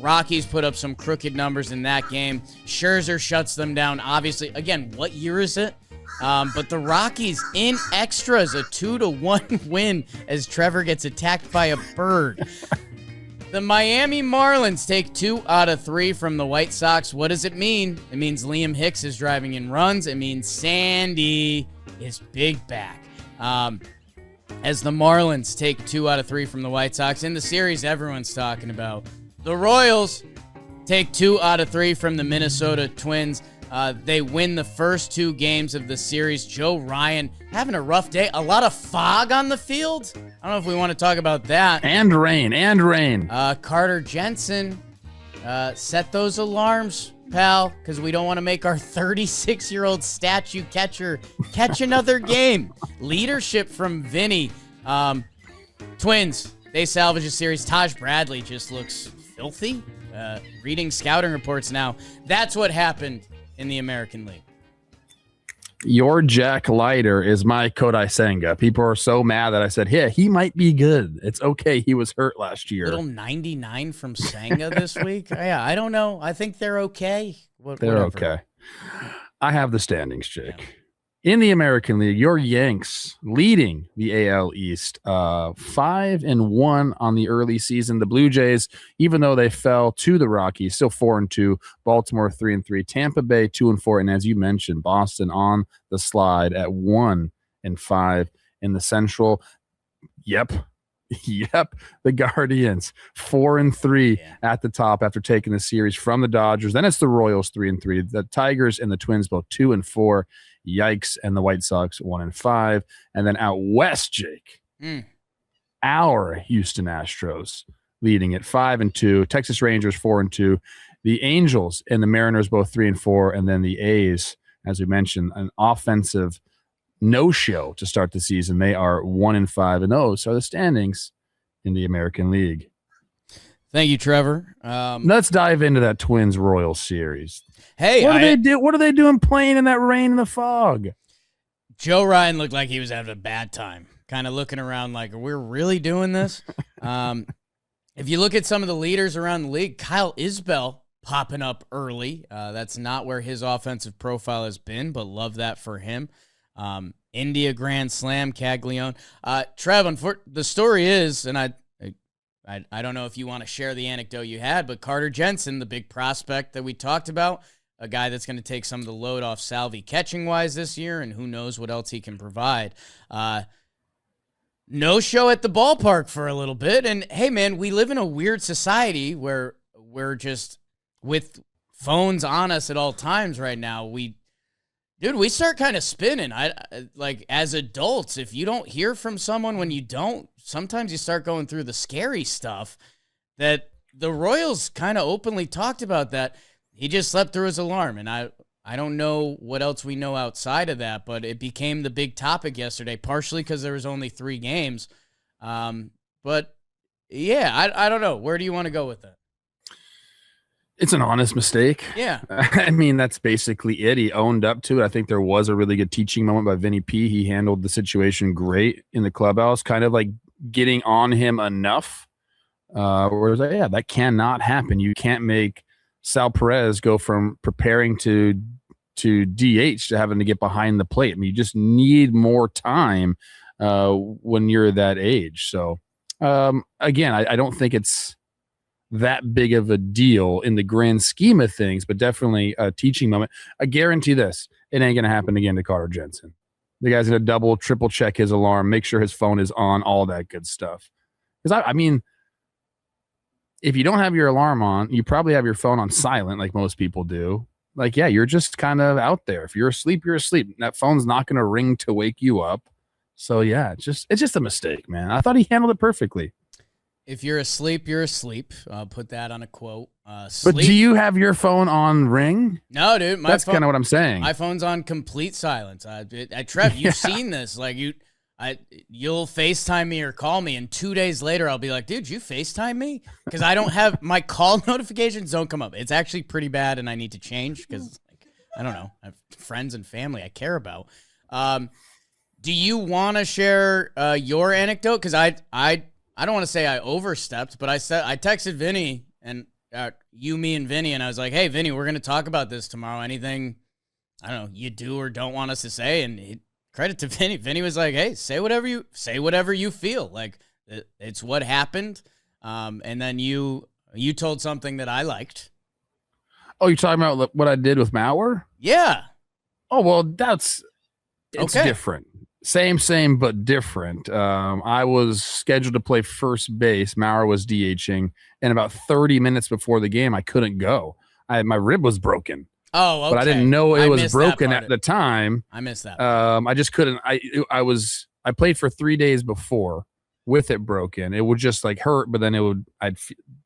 Rockies put up some crooked numbers in that game. Scherzer shuts them down. Obviously, again, what year is it? But the Rockies in extras, a 2-1 win as Trevor gets attacked by a bird. The Miami Marlins take 2 out of 3 from the White Sox. What does it mean? It means Liam Hicks is driving in runs. It means Sandy is big back. As the Marlins take 2 out of 3 from the White Sox. In the series everyone's talking about. The Royals take 2 out of 3 from the Minnesota Twins. They win the first 2 games of the series. Joe Ryan having a rough day. A lot of fog on the field. I don't know if we want to talk about that. And rain. Carter Jensen, set those alarms, pal, because we don't want to make our 36-year-old statue catcher catch another game. Leadership from Vinny. Twins, they salvage a series. Taj Bradley just looks filthy. Reading scouting reports now. That's what happened in the American League. Your Jack Leiter is my Kodai Senga. People are so mad that I said, yeah, he might be good. It's okay. He was hurt last year. Little 99 from Senga this week. Yeah, I don't know. I think they're okay. They're okay. I have the standings, Jake. Yeah. In the American League, your Yanks leading the AL East, 5-1 on the early season. The Blue Jays, even though they fell to the Rockies, still 4-2. Baltimore 3-3. Tampa Bay 2-4, and as you mentioned, Boston on the slide at 1-5 in the Central. Yep. The Guardians 4-3 at the top after taking the series from the Dodgers. Then it's the Royals 3-3. The Tigers and the Twins both 2-4. Yikes. And the White Sox 1-5. And then out west, Jake, our Houston Astros leading it 5-2. Texas Rangers 4-2. The Angels and the Mariners both 3-4. And then the A's, as we mentioned, an offensive no-show to start the season. They are 1-5, and those are the standings in the American League. Thank you, Trevor. Let's dive into that Twins Royals series. Hey, what are they doing playing in that rain and the fog? Joe Ryan looked like he was having a bad time, kind of looking around like, are we really doing this? If you look at some of the leaders around the league, Kyle Isbell popping up early. That's not where his offensive profile has been, but love that for him. India Grand Slam, Caglione. Trev, the story is, and I don't know if you want to share the anecdote you had, but Carter Jensen, the big prospect that we talked about, a guy that's going to take some of the load off Salvi catching-wise this year, and who knows what else he can provide. No show at the ballpark for a little bit, and hey, man, we live in a weird society where we're just with phones on us at all times right now. We start kind of spinning. Like as adults, if you don't hear from someone when you don't, sometimes you start going through the scary stuff. That the Royals kind of openly talked about that. He just slept through his alarm, and I don't know what else we know outside of that, but it became the big topic yesterday, partially because there was only 3 games. But yeah, I don't know. Where do you want to go with that? It's an honest mistake. Yeah. I mean, that's basically it. He owned up to it. I think there was a really good teaching moment by Vinny P. He handled the situation great in the clubhouse, kind of like getting on him enough where it was like, yeah, that cannot happen. You can't make Sal Perez go from preparing to DH to having to get behind the plate. I mean, you just need more time when you're that age. So, again, I don't think it's that big of a deal in the grand scheme of things, but definitely a teaching moment. I guarantee this, it ain't going to happen again to Carter Jensen. The guy's going to double, triple check his alarm, make sure his phone is on, all that good stuff. Because, I mean, if you don't have your alarm on, you probably have your phone on silent like most people do. Like, yeah, you're just kind of out there. If you're asleep, you're asleep. That phone's not going to ring to wake you up. So, yeah, it's just a mistake, man. I thought he handled it perfectly. If you're asleep, you're asleep. I'll put that on a quote. But do you have your phone on ring? No, dude. That's kind of what I'm saying. My phone's on complete silence. Trev, you've seen this. Like you'll FaceTime me or call me, and 2 days later I'll be like, dude, you FaceTime me? Because I don't have my call notifications don't come up. It's actually pretty bad, and I need to change because I don't know. I have friends and family I care about. Do you want to share your anecdote? Because I don't want to say I overstepped, but I texted Vinny and me and Vinny, and I was like, hey, Vinny, we're going to talk about this tomorrow. Anything, I don't know, you do or don't want us to say? And credit to Vinny. Vinny was like, hey, say whatever you feel. Like, it's what happened. And then you told something that I liked. Oh, you're talking about what I did with Mauer? Yeah. Oh, well, it's okay. Different. Same, but different. I was scheduled to play first base. Mauer was DHing. And about 30 minutes before the game, I couldn't go. My rib was broken. Oh, okay. But I didn't know it was broken at the time. I missed that. I just couldn't. I played for 3 days before with it broken. It would just like hurt, but then I'd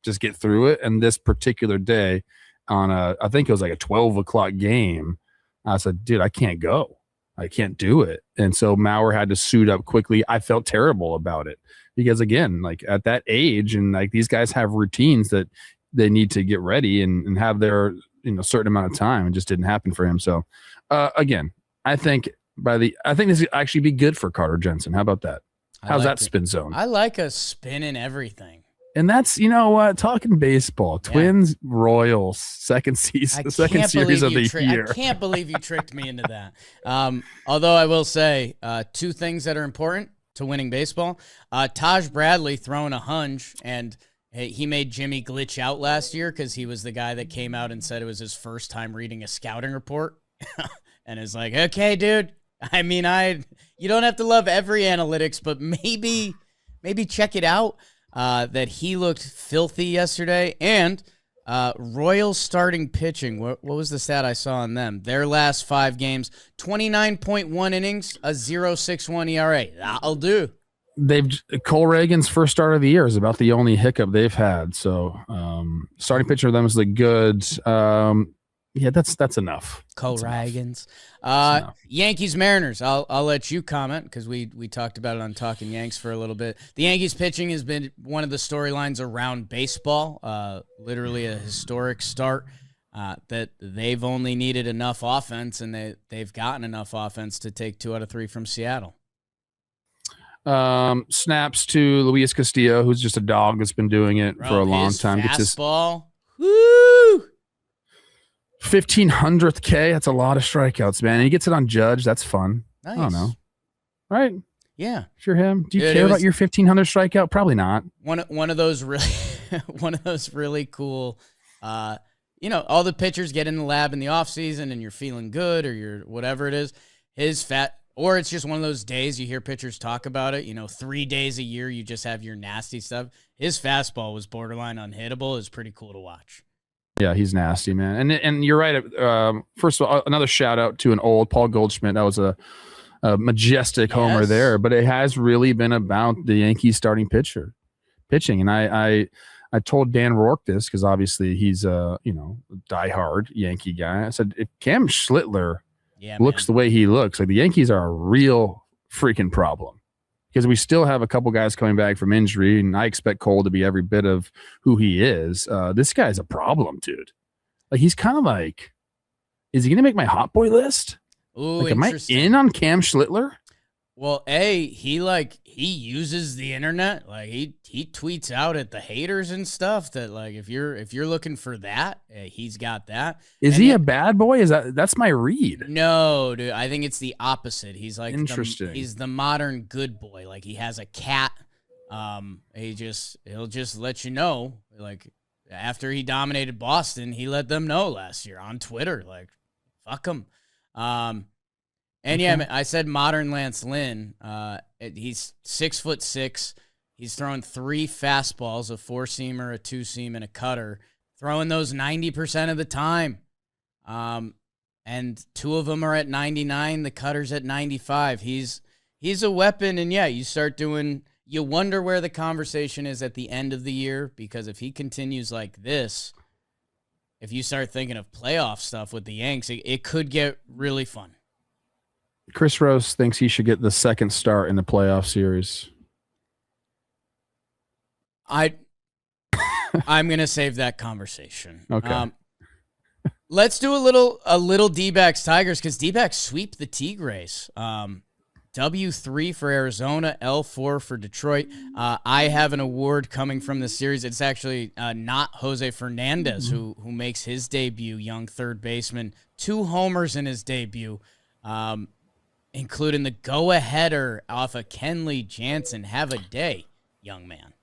just get through it. And this particular day I think it was like a 12 o'clock game, I said, dude, I can't go. I can't do it. And so Mauer had to suit up quickly. I felt terrible about it because, again, like at that age, and like these guys have routines that they need to get ready and have their certain amount of time. It just didn't happen for him. So again, I think this would actually be good for Carter Jensen. How about that? How's that spin zone? I like a spin in everything. And that's, you know what, talking baseball, Twins, Royals, second series of the year. I can't believe you tricked me into that. Although I will say two things that are important to winning baseball. Taj Bradley throwing a hunch, and he made Jimmy glitch out last year because he was the guy that came out and said it was his first time reading a scouting report. And is like, okay, dude, I mean, you don't have to love every analytics, but maybe check it out. That he looked filthy yesterday. And Royals starting pitching. What was the stat I saw on them? Their last 5 games, 29.1 innings, a 0.61 ERA. That'll do. Cole Reagan's first start of the year is about the only hiccup they've had. So starting pitcher of them is the good. Yeah, that's enough. Reagan's. Yankees Mariners. I'll let you comment because we talked about it on Talking Yanks for a little bit. The Yankees pitching has been one of the storylines around baseball. Literally a historic start. That they've only needed enough offense, and they've gotten enough offense to take 2 out of 3 from Seattle. Snaps to Luis Castillo, who's just a dog that's been doing it for a long time. Fastball. Woo! 1,500th K. That's a lot of strikeouts, man. And he gets it on Judge. That's fun. Nice. I don't know. Right? Yeah. If you're him, do you care about your 1,500 strikeout? Probably not. One of those really cool. All the pitchers get in the lab in the off season, and you're feeling good, or you're whatever it is. Or it's just one of those days you hear pitchers talk about it. 3 days a year you just have your nasty stuff. His fastball was borderline unhittable. It's pretty cool to watch. Yeah, he's nasty, man. And you're right. First of all, another shout out to an old Paul Goldschmidt. That was a majestic homer there. But it has really been about the Yankees starting pitching. And I told Dan Rourke this because obviously he's a diehard Yankee guy. I said if Cam Schlittler looks the way he looks, like the Yankees are a real freaking problem. Because we still have a couple guys coming back from injury, and I expect Cole to be every bit of who he is. This guy's a problem, dude. Like, he's kind of like, is he going to make my hot boy list? Ooh, am I in on Cam Schlittler? Well, he uses the internet. Like he tweets out at the haters and stuff that like if you're looking for that, he's got that. Is he a bad boy? That's my read? No, dude. I think it's the opposite. He's like interesting. He's the modern good boy. Like he has a cat. He'll just let you know. Like after he dominated Boston, he let them know last year on Twitter. Like fuck him. And yeah, I said modern Lance Lynn. He's 6'6". He's throwing 3 fastballs, a 4-seamer, a 2-seam, and a cutter, throwing those 90% of the time. And 2 of them are at 99. The cutter's at 95. He's a weapon. And yeah, you wonder where the conversation is at the end of the year, because if he continues like this, if you start thinking of playoff stuff with the Yanks, it could get really fun. Chris Rose thinks he should get the second start in the playoff series. I'm going to save that conversation. Okay. Let's do a little Dbacks Tigers, because Dbacks sweep the Tigres. W3 for Arizona, L4 for Detroit. I have an award coming from this series. It's actually not Jose Fernandez who makes his debut, young third baseman. 2 homers in his debut. Including the go-aheader off of Kenley Jansen. Have a day, young man.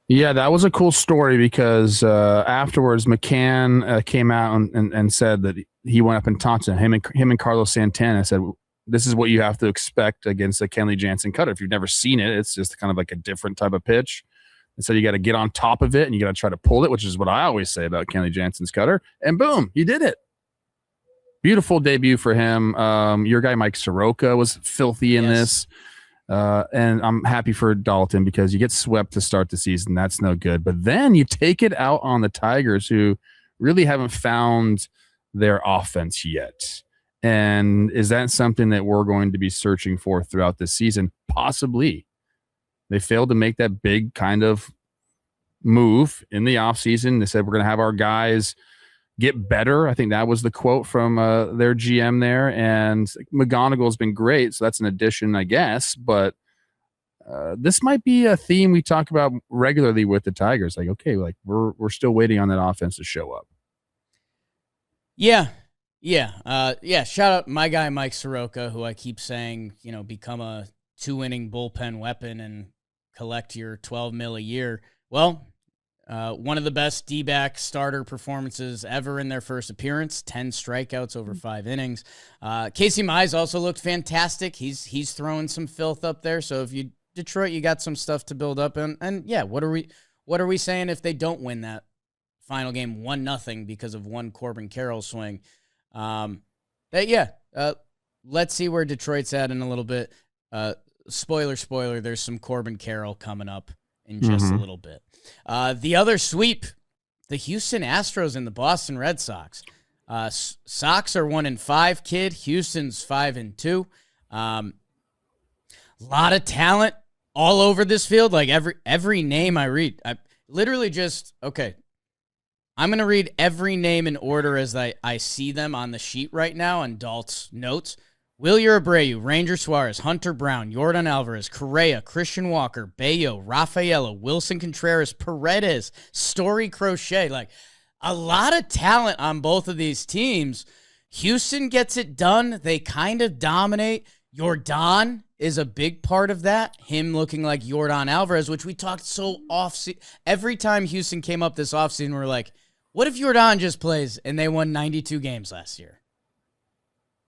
Yeah, that was a cool story because afterwards McCann came out and said that he went up and talked to him and Carlos Santana. Said, this is what you have to expect against a Kenley Jansen cutter. If you've never seen it, it's just kind of like a different type of pitch. And so you got to get on top of it and you got to try to pull it, which is what I always say about Kenley Jansen's cutter. And boom, he did it. Beautiful debut for him. Your guy Mike Soroka was filthy in this. And I'm happy for Dalton because you get swept to start the season. That's no good. But then you take it out on the Tigers, who really haven't found their offense yet. And is that something that we're going to be searching for throughout the season? Possibly. They failed to make that big kind of move in the offseason. They said we're going to have our guys get better. I think that was the quote from their GM there. And McGonigal's been great, so that's an addition, I guess. But this might be a theme we talk about regularly with the Tigers. Like, okay, like we're still waiting on that offense to show up. Yeah. Shout out my guy Mike Soroka, who I keep saying, become a 2-inning bullpen weapon and collect your $12 million a year. Well, one of the best Dbacks starter performances ever in their first appearance. 10 strikeouts over 5 innings. Casey Mize also looked fantastic. He's throwing some filth up there. So if you Detroit, you got some stuff to build up, and yeah, what are we saying if they don't win that final game 1-0 because of one Corbin Carroll swing? Let's see where Detroit's at in a little bit. Spoiler, there's some Corbin Carroll coming up in just a little bit. The other sweep, the Houston Astros and the Boston Red Sox. Sox are 1-5, kid. Houston's 5-2. Lot of talent all over this field. Like every name I read, I literally just, okay, I'm going to read every name in order as I see them on the sheet right now on Dalt's notes. Wilyer Abreu, Ranger Suarez, Hunter Brown, Yordan Alvarez, Correa, Christian Walker, Bayo, Rafaela, Wilson Contreras, Paredes, Story Crochet. Like a lot of talent on both of these teams. Houston gets it done. They kind of dominate. Yordan is a big part of that. Him looking like Yordan Alvarez, which we talked so every time Houston came up this offseason, we're like, what if Yordan just plays and they won 92 games last year?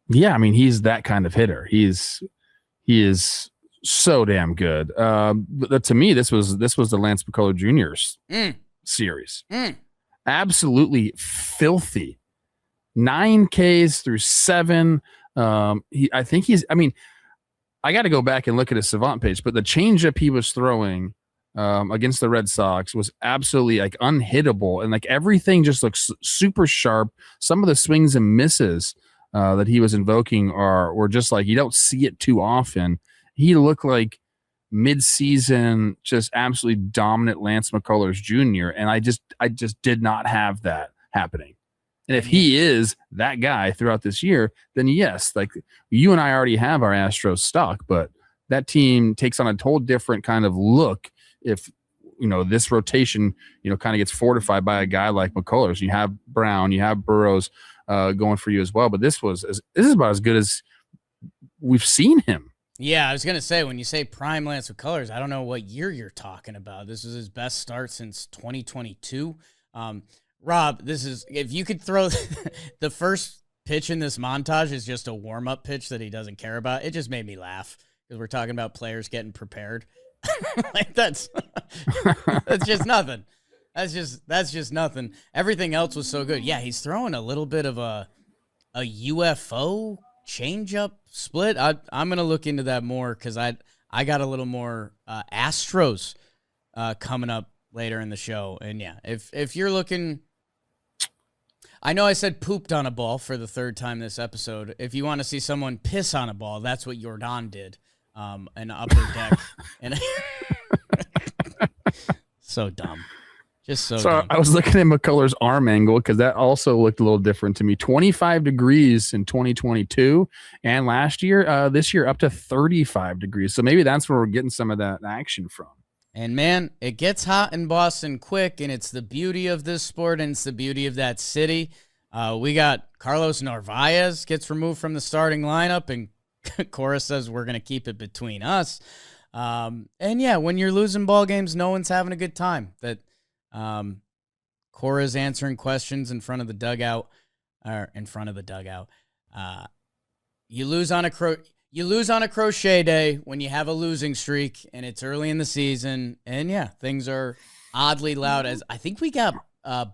Yeah, I mean, he's that kind of hitter. He is so damn good. But to me, this was the Lance McCullers Jr.'s series. Absolutely filthy. 9 Ks through 7. I got to go back and look at his Savant page, but the changeup he was throwing against the Red Sox was absolutely like unhittable, and like everything just looks super sharp. Some of the swings and misses that he was invoking were just like you don't see it too often. He looked like mid-season, just absolutely dominant Lance McCullers Jr., and I just did not have that happening. And if he is that guy throughout this year, then yes, like you and I already have our Astros stock, but that team takes on a whole different kind of look if, this rotation, kind of gets fortified by a guy like McCullers. You have Brown, you have Burrows going for you as well, but this is about as good as we've seen him. Yeah, I was going to say, when you say prime Lance McCullers, I don't know what year you're talking about. This was his best start since 2022. Rob, if you could throw the first pitch in this montage is just a warm-up pitch that he doesn't care about. It just made me laugh because we're talking about players getting prepared. Like that's just nothing. That's just nothing. Everything else was so good. Yeah, he's throwing a little bit of a UFO changeup split. I'm gonna look into that more because I got a little more Astros coming up later in the show. And yeah, if you're looking, I know I said pooped on a ball for the third time this episode. If you want to see someone piss on a ball, that's what Yordan did. An upper deck. And so dumb. Just so dumb. I was looking at McCullers' arm angle because that also looked a little different to me. 25 degrees in 2022 and last year, this year up to 35 degrees. So maybe that's where we're getting some of that action from. And man, it gets hot in Boston quick, and it's the beauty of this sport, and it's the beauty of that city. We got Carlos Narvaez gets removed from the starting lineup, and Cora says we're going to keep it between us. And yeah, when you're losing ball games, no one's having a good time. That Cora's answering questions in front of the dugout. You lose on a crochet day when you have a losing streak and it's early in the season. And yeah, things are oddly loud. As I think we got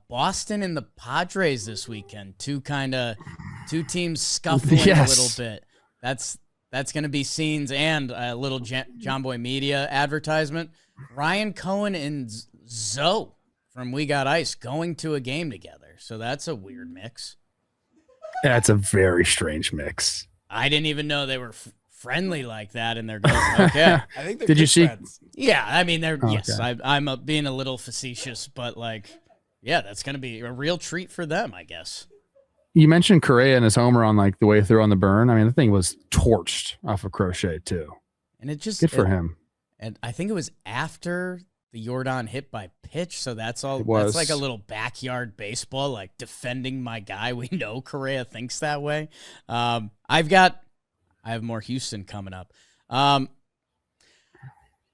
Boston and the Padres this weekend. Two teams scuffling a little bit. That's going to be scenes and a little John Boy Media advertisement. Ryan Cohen and Zoe from We Got Ice going to a game together. So that's a weird mix. That's a very strange mix. I didn't even know they were friendly like that, and they're going, okay. I think they're Did you see? friends. Yeah, I mean, they're, okay. Yes, I'm being a little facetious, but like, yeah, that's going to be a real treat for them, I guess. You mentioned Correa and his homer on like the way through on the burn. I mean, the thing was torched off of Crochet too. And it just good for him. And I think it was after the Jordan hit by pitch, so that's all. That's like a little backyard baseball, like defending my guy. We know Correa thinks that way. I have more Houston coming up.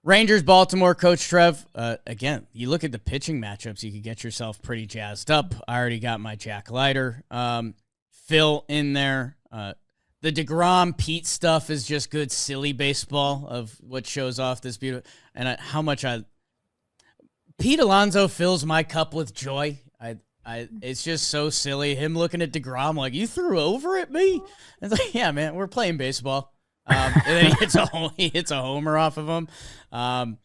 Rangers, Baltimore, Coach Trev. Again, you look at the pitching matchups, you could get yourself pretty jazzed up. I already got my Jack Leiter. Phil in there. The DeGrom Pete stuff is just good, silly baseball of what shows off this beautiful. And Pete Alonso fills my cup with joy. It's just so silly. Him looking at DeGrom like, you threw over at me? It's like, yeah, man, we're playing baseball. And then he hits a homer off of him. I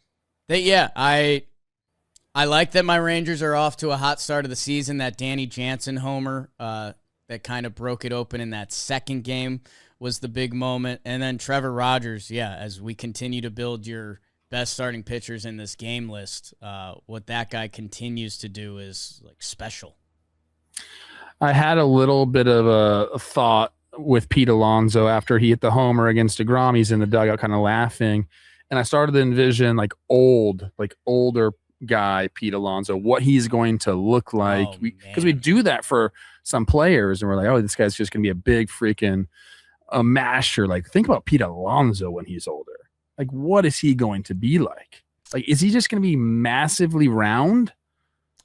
like that my Rangers are off to a hot start of the season. That Danny Jansen homer that kind of broke it open in that second game was the big moment. And then Trevor Rogers, as we continue to build your best starting pitchers in this game list, what that guy continues to do is like special. I had a little bit of a thought with Pete Alonso after he hit the homer against DeGrom. He's in the dugout kind of laughing. And I started to envision older guy Pete Alonso, what he's going to look like. Because we do that for some players and we're like, oh, this guy's just going to be a big freaking masher. Like, think about Pete Alonso when he's older. Like, what is he going to be like? Like, is he just going to be massively round?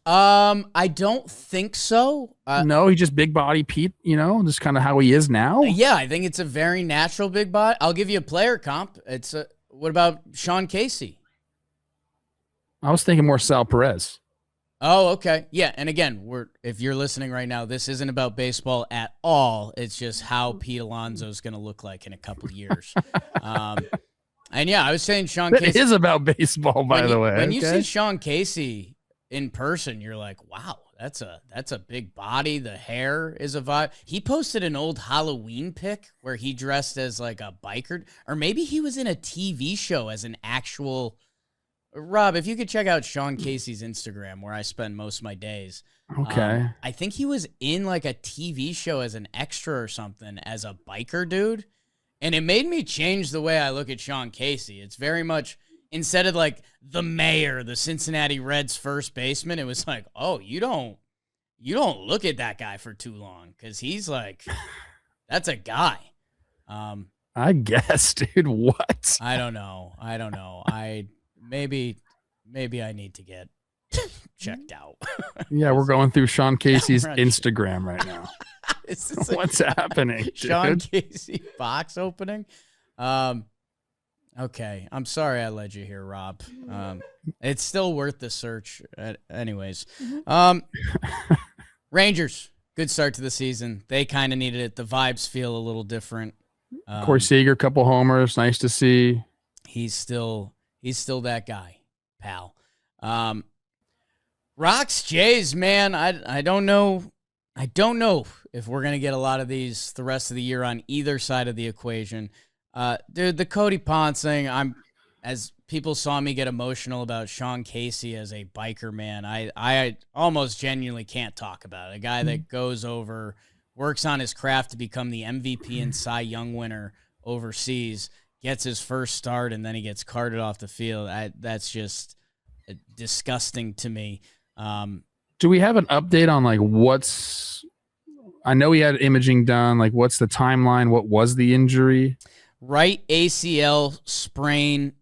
I don't think so. No, he's just big body Pete, just kind of how he is now. Yeah, I think it's a very natural big body. I'll give you a player comp. What about Sean Casey? I was thinking more Sal Perez. Oh, okay. Yeah, and again, if you're listening right now, this isn't about baseball at all. It's just how Pete Alonso is going to look like in a couple years. And I was saying Sean Casey. It is about baseball, by the way. When you see Sean Casey in person, you're like, wow, that's a big body. The hair is a vibe. He posted an old Halloween pic where he dressed as like a biker, or maybe he was in a TV show as an actual. Rob, if you could check out Sean Casey's Instagram, where I spend most of my days. Okay. I think he was in like a TV show as an extra or something as a biker dude. And it made me change the way I look at Sean Casey. It's very much, instead of like the mayor, the Cincinnati Reds first baseman, it was like, oh, you don't look at that guy for too long, because he's like, that's a guy. I guess, dude. What? I don't know. Maybe I need to get checked out. Yeah, we're going through Sean Casey's Instagram right now. What's happening, dude? Sean Casey box opening. Okay, I'm sorry I led you here, Rob. It's still worth the search. Anyways, Rangers, good start to the season. They kind of needed it. The vibes feel a little different. Corey Seager, couple homers. Nice to see. He's still that guy, pal. Rocks, Jays, man. I don't know. I don't know if we're gonna get a lot of these the rest of the year on either side of the equation. Dude, the Cody Ponce thing, as people saw me get emotional about Sean Casey as a biker man, I almost genuinely can't talk about it. A guy that goes over, works on his craft to become the MVP and Cy Young winner overseas, gets his first start, and then he gets carted off the field. That's just disgusting to me. Do we have an update on like I know he had imaging done. Like, what's the timeline? What was the injury? Right ACL sprain.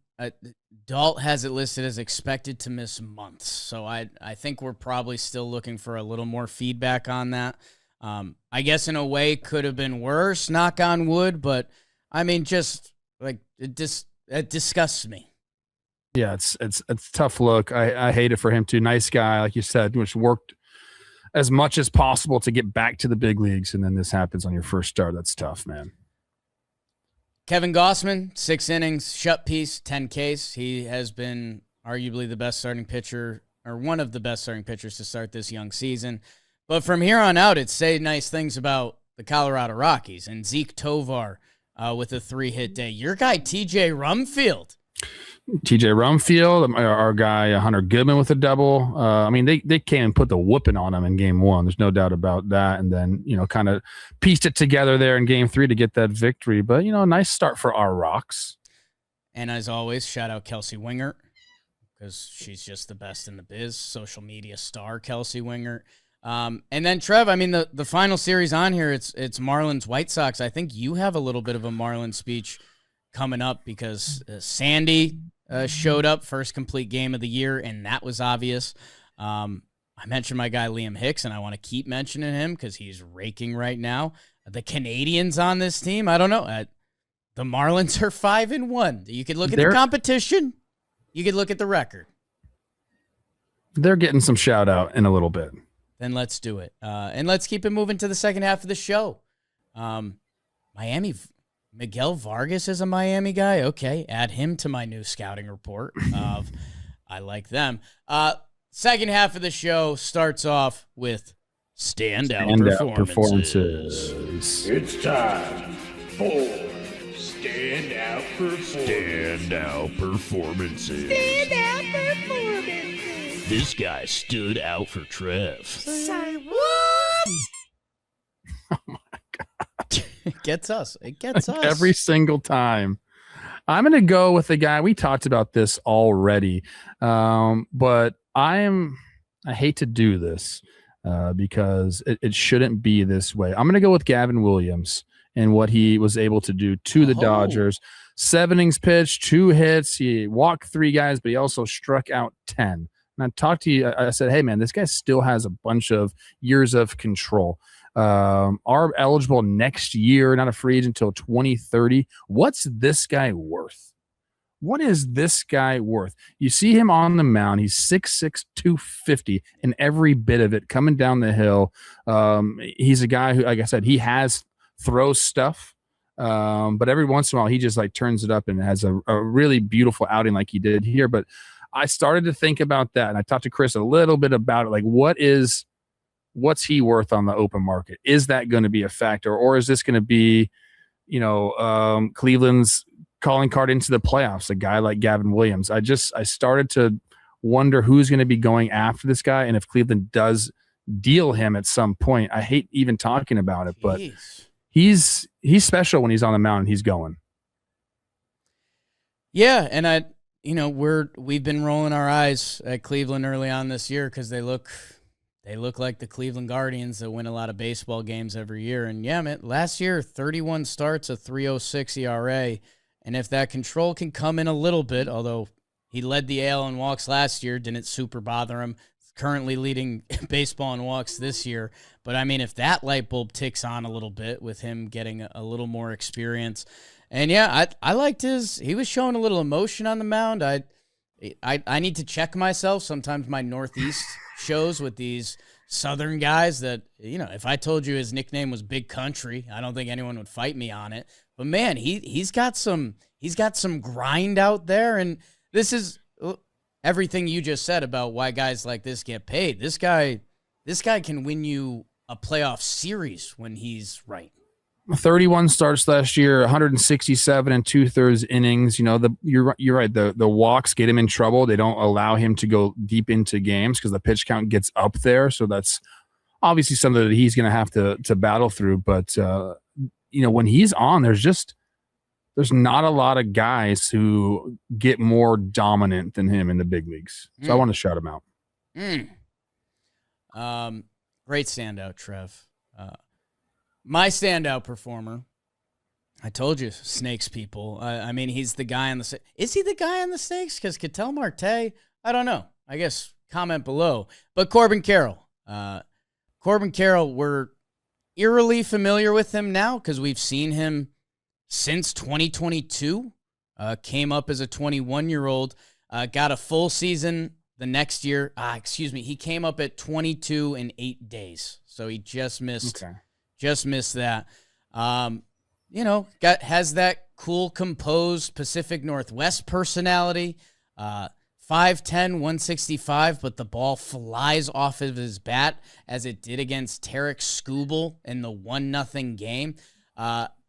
Dalt has it listed as expected to miss months. So I think we're probably still looking for a little more feedback on that. I guess in a way could have been worse, knock on wood, but I mean, just like it disgusts me. Yeah, it's a tough look. I hate it for him too. Nice guy, like you said, which worked as much as possible to get back to the big leagues, and then this happens on your first start. That's tough, man. Kevin Gossman, 6 innings, shut piece, 10 Ks. He has been arguably the best starting pitcher, or one of the best starting pitchers to start this young season. But from here on out, it's say nice things about the Colorado Rockies and Zeke Tovar with a 3-hit day. Your guy, TJ Rumfield. TJ Rumfield, our guy Hunter Goodman with a double. I mean, they came and put the whooping on him in game 1. There's no doubt about that. And then, kind of pieced it together there in game 3 to get that victory. But, nice start for our Rocks. And as always, shout out Kelsey Wingert, because she's just the best in the biz. Social media star Kelsey Wingert. And then Trev, I mean, the final series on here, it's Marlins White Sox. I think you have a little bit of a Marlins speech coming up because Sandy showed up, first complete game of the year, and that was obvious. I mentioned my guy Liam Hicks, and I want to keep mentioning him because he's raking right now. The Canadians on this team, I don't know. The Marlins are 5-1. You could look at the competition. You could look at the record. They're getting some shout out in a little bit. Then let's do it. And let's keep it moving to the second half of the show. Miami, Miguel Vargas is a Miami guy. Okay, add him to my new scouting report of I like them. Second half of the show starts off with Standout Performances. It's time for Standout Performances. Standout Performances. This guy stood out for Trev. Say what? Oh my God. It gets us. It gets us. Every single time. I'm going to go with the guy. We talked about this already. But I hate to do this because it shouldn't be this way. I'm going to go with Gavin Williams and what he was able to do to the Dodgers. 7 innings pitched, 2 hits. He walked 3 guys, but he also struck out 10. And I talked to you. I said, hey, man, this guy still has a bunch of years of control. Are eligible next year, not a free agent until 2030. What's this guy worth? What is this guy worth? You see him on the mound. He's 6'6", 250, and every bit of it coming down the hill. He's a guy who, like I said, he throws stuff. But every once in a while, he just like turns it up and has a really beautiful outing like he did here. But I started to think about that, and I talked to Chris a little bit about it. Like, what's he worth on the open market? Is that going to be a factor, or is this going to be, Cleveland's calling card into the playoffs? A guy like Gavin Williams. I started to wonder who's going to be going after this guy, and if Cleveland does deal him at some point. I hate even talking about it, but he's special when he's on the mound and he's going. Yeah, and we've been rolling our eyes at Cleveland early on this year because they look like the Cleveland Guardians that win a lot of baseball games every year. And yeah, man, last year 31 starts, a 3.06 ERA, and if that control can come in a little bit, although he led the AL in walks last year, didn't super bother him. Currently leading baseball in walks this year. But, I mean, if that light bulb ticks on a little bit with him getting a little more experience. And, yeah, I liked he was showing a little emotion on the mound. I need to check myself. Sometimes my Northeast shows with these Southern guys that, if I told you his nickname was Big Country, I don't think anyone would fight me on it. But, man, he's got some grind out there. And this is everything you just said about why guys like this get paid. This guy can win you a playoff series when he's right. 31 starts last year, 167 and 2/3 innings. You're right. The walks get him in trouble. They don't allow him to go deep into games because the pitch count gets up there. So that's obviously something that he's going to have to battle through. But when he's on, there's not a lot of guys who get more dominant than him in the big leagues. So I want to shout him out. Great standout, Trev. My standout performer, I told you, Snakes people. I mean, he's the guy on the – is he the guy on the Snakes? Because Ketel Marte, I don't know. I guess comment below. But Corbin Carroll. Corbin Carroll, we're eerily familiar with him now because we've seen him since 2022, came up as a 21-year-old, got a full season the next year. He came up at 22 and 8 days, so he just missed that. Has that cool, composed Pacific Northwest personality. 5'10", 165, but the ball flies off of his bat as it did against Tarek Skubal in the 1-0 game.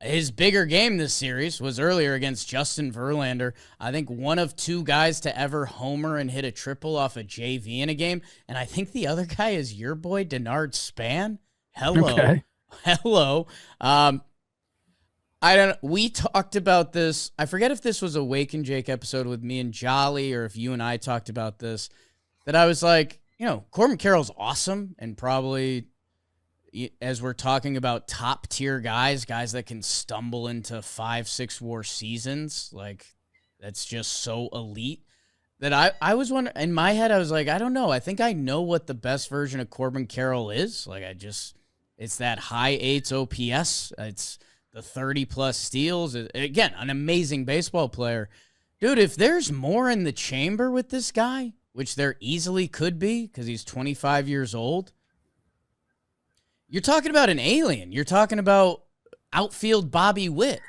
his bigger game this series was earlier against Justin Verlander. I think one of two guys to ever homer and hit a triple off a JV in a game. And I think the other guy is your boy, Denard Span. Hello. Okay. Hello. We talked about this. I forget if this was a Wake and Jake episode with me and Jolly or if you and I talked about this, that I was like, Corbin Carroll's awesome and probably, as we're talking about top tier guys that can stumble into 5-6 WAR seasons, like that's just so elite that I was wondering, in my head, I was like, I don't know. I think I know what the best version of Corbin Carroll is. Like it's that high 8s OPS. It's the 30-plus steals. Again, an amazing baseball player. Dude, if there's more in the chamber with this guy, which there easily could be because he's 25 years old, you're talking about an alien. You're talking about outfield Bobby Witt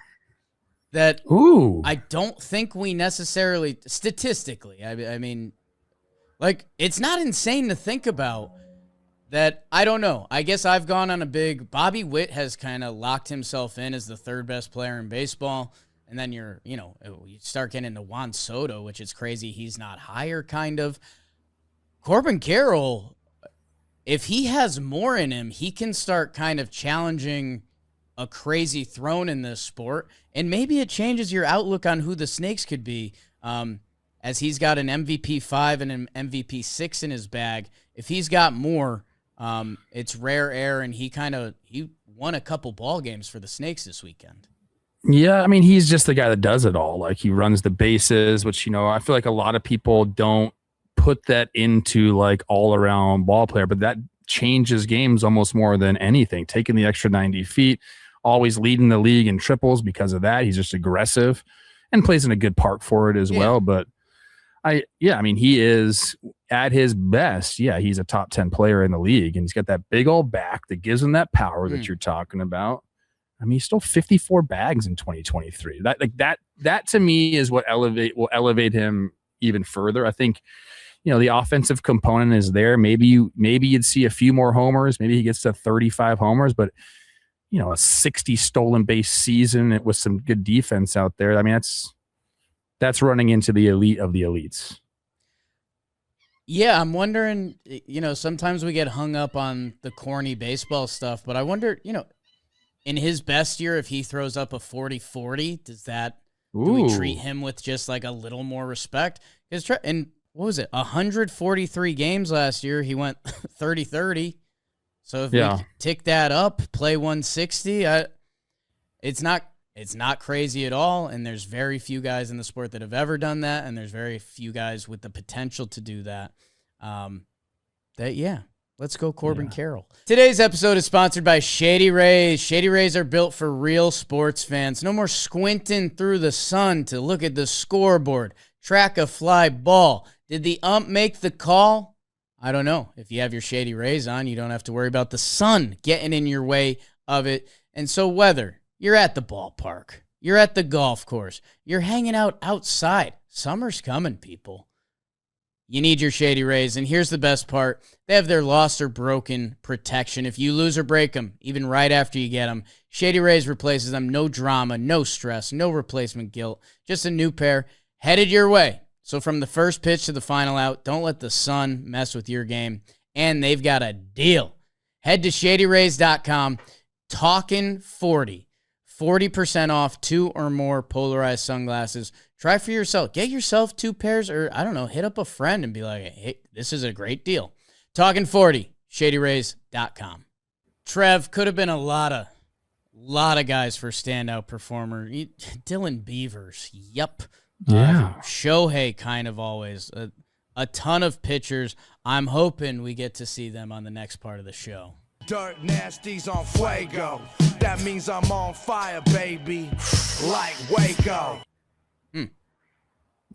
that I don't think we necessarily, statistically, I mean, like, it's not insane to think about that. I don't know. I guess I've gone on a big, Bobby Witt has kind of locked himself in as the third best player in baseball. And then you start getting into Juan Soto, which is crazy. He's not higher, kind of. Corbin Carroll, if he has more in him, he can start kind of challenging a crazy throne in this sport. And maybe it changes your outlook on who the Snakes could be, as he's got an MVP 5 and an MVP 6 in his bag. If he's got more, it's rare air, and he won a couple ball games for the Snakes this weekend. Yeah, I mean, he's just the guy that does it all. Like, he runs the bases, which, I feel like a lot of people don't put that into, like, all-around ball player, but that changes games almost more than anything. Taking the extra 90 feet, always leading the league in triples because of that. He's just aggressive and plays in a good park for it as well. But, I mean, he is, at his best, he's a top 10 player in the league, and he's got that big old back that gives him that power that you're talking about. I mean, he's still 54 bags in 2023. That to me is what will elevate him even further. I think, the offensive component is there. Maybe you'd see a few more homers. Maybe he gets to 35 homers, but a 60 stolen base season with some good defense out there. I mean, that's running into the elite of the elites. Yeah, I'm wondering, sometimes we get hung up on the corny baseball stuff, but I wonder, in his best year, if he throws up a 40-40, do we treat him with just like a little more respect? And what was it, 143 games last year, he went 30-30. So if we tick that up, play 160, it's not crazy at all, and there's very few guys in the sport that have ever done that, and there's very few guys with the potential to do that. Let's go Corbin Carroll. Today's episode is sponsored by Shady Rays. Shady Rays are built for real sports fans. No more squinting through the sun to look at the scoreboard, track a fly ball. Did the ump make the call? I don't know. If you have your Shady Rays on, you don't have to worry about the sun getting in your way of it. And so whether you're at the ballpark, you're at the golf course, you're hanging out outside, summer's coming, people. You need your Shady Rays, and here's the best part. They have their lost or broken protection. If you lose or break them, even right after you get them, Shady Rays replaces them. No drama, no stress, no replacement guilt. Just a new pair headed your way. So from the first pitch to the final out, don't let the sun mess with your game. And they've got a deal. Head to ShadyRays.com, Talkin 40. 40% off 2 or more polarized sunglasses. Try for yourself. Get yourself 2 pairs, or I don't know, hit up a friend and be like, hey, this is a great deal. Talkin 40, ShadyRays.com. Trev, could have been a lot of guys for standout performer. Dylan Beavers, yep. Shohei kind of always. A ton of pitchers. I'm hoping we get to see them on the next part of the show. Dirt nasties on FUEGO. That means I'm on fire, baby. Like Waco.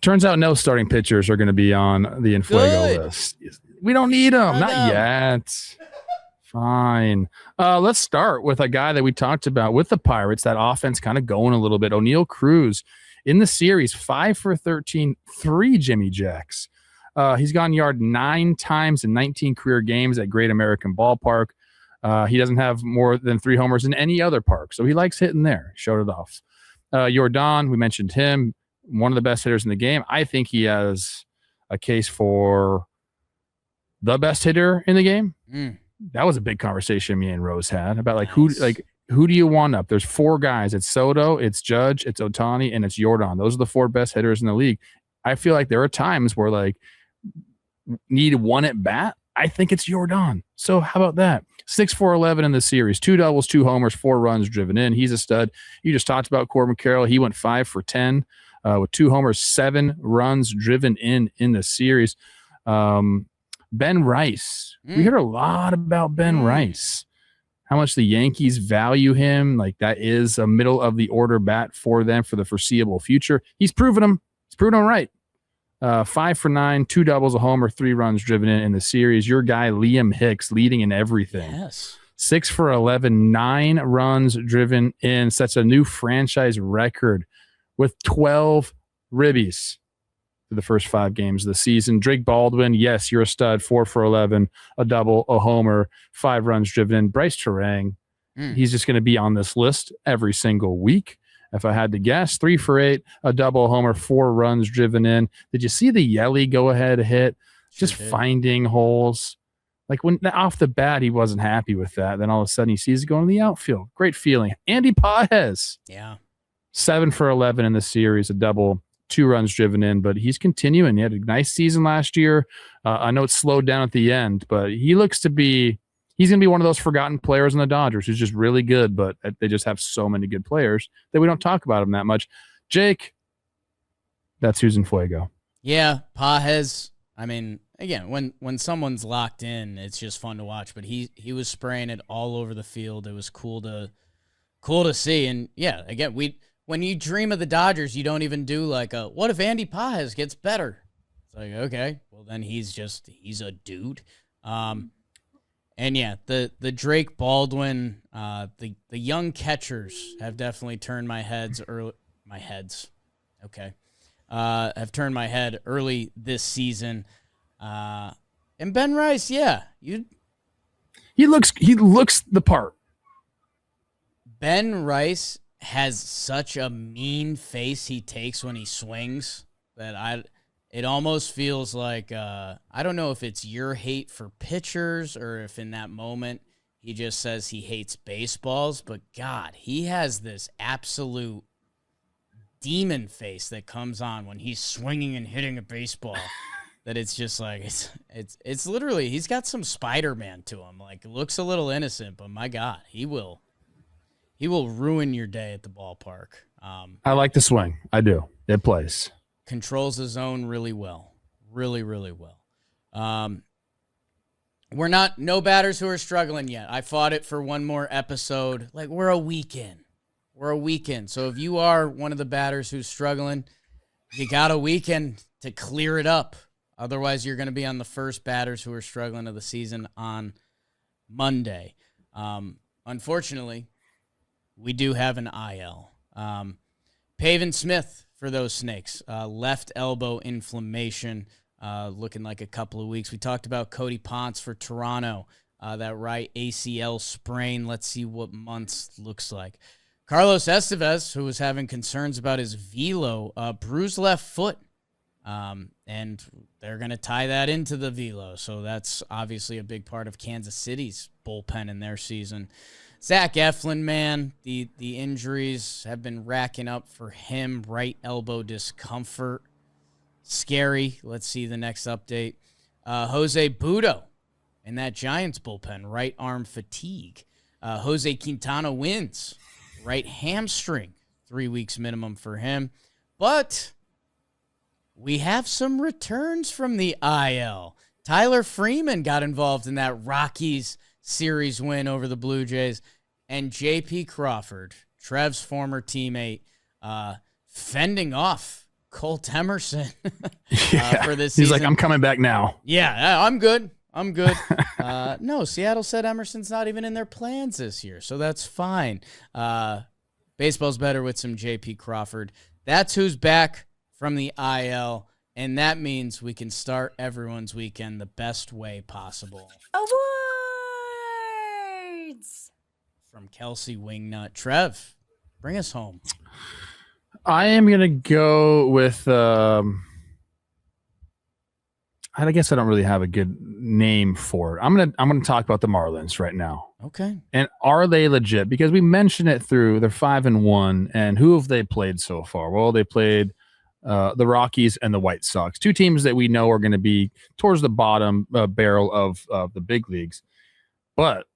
Turns out no starting pitchers are going to be on the FUEGO list. We don't need them. Not yet. Fine. Let's start with a guy that we talked about with the Pirates. That offense kind of going a little bit. O'Neal Cruz in the series, 5 for 13, 3 Jimmy Jacks. He's gone yard 9 times in 19 career games at Great American Ballpark. He doesn't have more than 3 homers in any other park, so he likes hitting there. Showed it off. Jordan, we mentioned him, one of the best hitters in the game. I think he has a case for the best hitter in the game. That was a big conversation me and Rose had about who do you want up? There's 4 guys. It's Soto, it's Judge, it's Ohtani, and it's Jordan. Those are the 4 best hitters in the league. I feel like there are times where need one at bat. I think it's Jordan. So how about that? 6 for 11 in the series, 2 doubles, 2 homers, 4 runs driven in. He's a stud. You just talked about Corbin Carroll. He went 5 for 10 with 2 homers, 7 runs driven in the series. Ben Rice. We heard a lot about Ben Rice. How much the Yankees value him. That is a middle of the order bat for them for the foreseeable future. He's proven them. He's proven them right. 5 for 9, 2 doubles, a homer, 3 runs driven in the series. Your guy, Liam Hicks, leading in everything. Yes. 6 for 11, 9 runs driven in, sets a new franchise record with 12 ribbies for the first 5 games of the season. Drake Baldwin, yes, you're a stud. 4 for 11, a double, a homer, 5 runs driven in. Bryce Terang, he's just going to be on this list every single week. If I had to guess, 3 for 8, a double, a homer, 4 runs driven in. Did you see the Yelly go-ahead hit? Just finding holes. When off the bat, he wasn't happy with that. Then all of a sudden, he sees it going in the outfield. Great feeling. Andy Paez. Yeah. 7 for 11 in the series, a double, 2 runs driven in. But he's continuing. He had a nice season last year. I know it slowed down at the end, but he looks to be – he's going to be one of those forgotten players in the Dodgers who's just really good, but they just have so many good players that we don't talk about him that much. Jake, that's who's in Fuego. Yeah, Paez. I mean, again, when someone's locked in, it's just fun to watch. But he was spraying it all over the field. It was cool to see. And yeah, again, when you dream of the Dodgers, you don't even do what if Andy Paez gets better? It's okay, well then he's a dude. And yeah, the Drake Baldwin, the young catchers have definitely turned my heads. Have turned my head early this season. And Ben Rice, yeah, he looks the part. Ben Rice has such a mean face he takes when he swings that it almost feels like, I don't know if it's your hate for pitchers or if in that moment he just says he hates baseballs, but God, he has this absolute demon face that comes on when he's swinging and hitting a baseball that it's just it's literally, he's got some Spider-Man to him. It looks a little innocent, but my God, he will ruin your day at the ballpark. I like the swing. I do. It plays. Controls the zone really well. Really, really well. We're no batters who are struggling yet. I fought it for one more episode. We're a week in. So if you are one of the batters who's struggling, you got a weekend to clear it up. Otherwise, you're going to be on the first batters who are struggling of the season on Monday. Unfortunately, we do have an IL. Pavin Smith, for those Snakes, left elbow inflammation, looking like a couple of weeks. We talked about Cody Ponce for Toronto, that right ACL sprain. Let's see what months looks like. Carlos Estevez, who was having concerns about his velo, bruised left foot, and they're going to tie that into the velo. So that's obviously a big part of Kansas City's bullpen in their season. Zach Eflin, man, the injuries have been racking up for him. Right elbow discomfort. Scary. Let's see the next update. Jose Budo in that Giants bullpen. Right arm fatigue. Jose Quintana wins. Right hamstring. 3 weeks minimum for him. But we have some returns from the IL. Tyler Freeman got involved in that Rockies series win over the Blue Jays, and J.P. Crawford, Trev's former teammate, fending off Colt Emerson for this season. He's like, I'm coming back now. Yeah, I'm good. No, Seattle said Emerson's not even in their plans this year, so that's fine. Baseball's better with some J.P. Crawford. That's who's back from the IL, and that means we can start everyone's weekend the best way possible. Away! from Kelsey Wingnut. Trev, bring us home. I am going to go with, I guess I don't really have a good name for it. I'm going to talk about the Marlins right now. Okay. And are they legit? Because we mentioned it through, they're 5-1, and who have they played so far? Well, they played the Rockies and the White Sox, two teams that we know are going to be towards the bottom barrel of the big leagues. But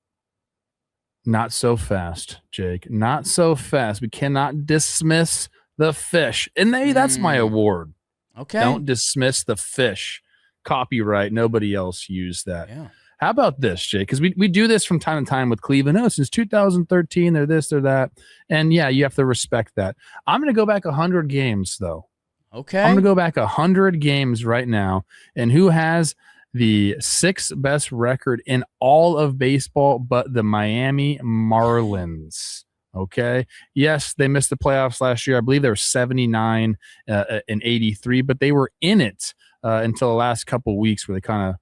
not so fast, Jake. Not so fast. We cannot dismiss the fish. And maybe that's my award. Okay. Don't dismiss the fish. Copyright. Nobody else used that. Yeah. How about this, Jake? Because we do this from time to time with Cleveland. Oh, since 2013, they're this, they're that. And yeah, you have to respect that. I'm going to go back 100 games, though. Okay. I'm going to go back 100 games right now. And who has the sixth best record in all of baseball but the Miami Marlins? Okay. Yes, they missed the playoffs last year. I believe they were 79 and 83, but they were in it until the last couple of weeks where they kind of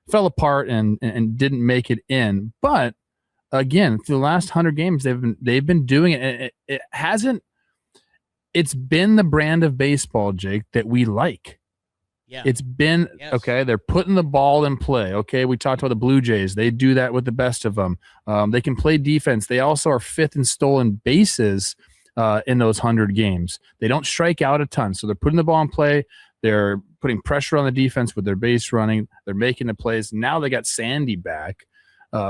fell apart and didn't make it in. But again, through the last 100 games, they've been doing it. It hasn't. It's been the brand of baseball, Jake, that we like. Yeah. It's been, okay, they're putting the ball in play. Okay, we talked about the Blue Jays. They do that with the best of them. They can play defense. They also are fifth in stolen bases in those 100 games. They don't strike out a ton, so they're putting the ball in play. They're putting pressure on the defense with their base running. They're making the plays. Now they got Sandy back.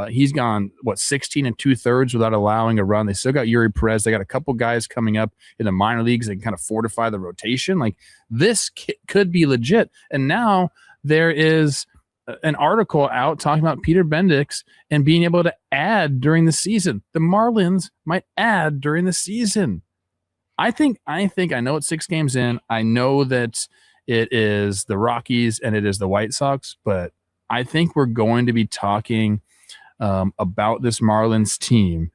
He's gone, 16 2/3 without allowing a run. They still got Yuri Perez. They got a couple guys coming up in the minor leagues that can kind of fortify the rotation. Like, this could be legit. And now there is an article out talking about Peter Bendix and being able to add during the season. The Marlins might add during the season. I know it's 6 games in. I know that it is the Rockies and it is the White Sox, but I think we're going to be talking about this Marlins team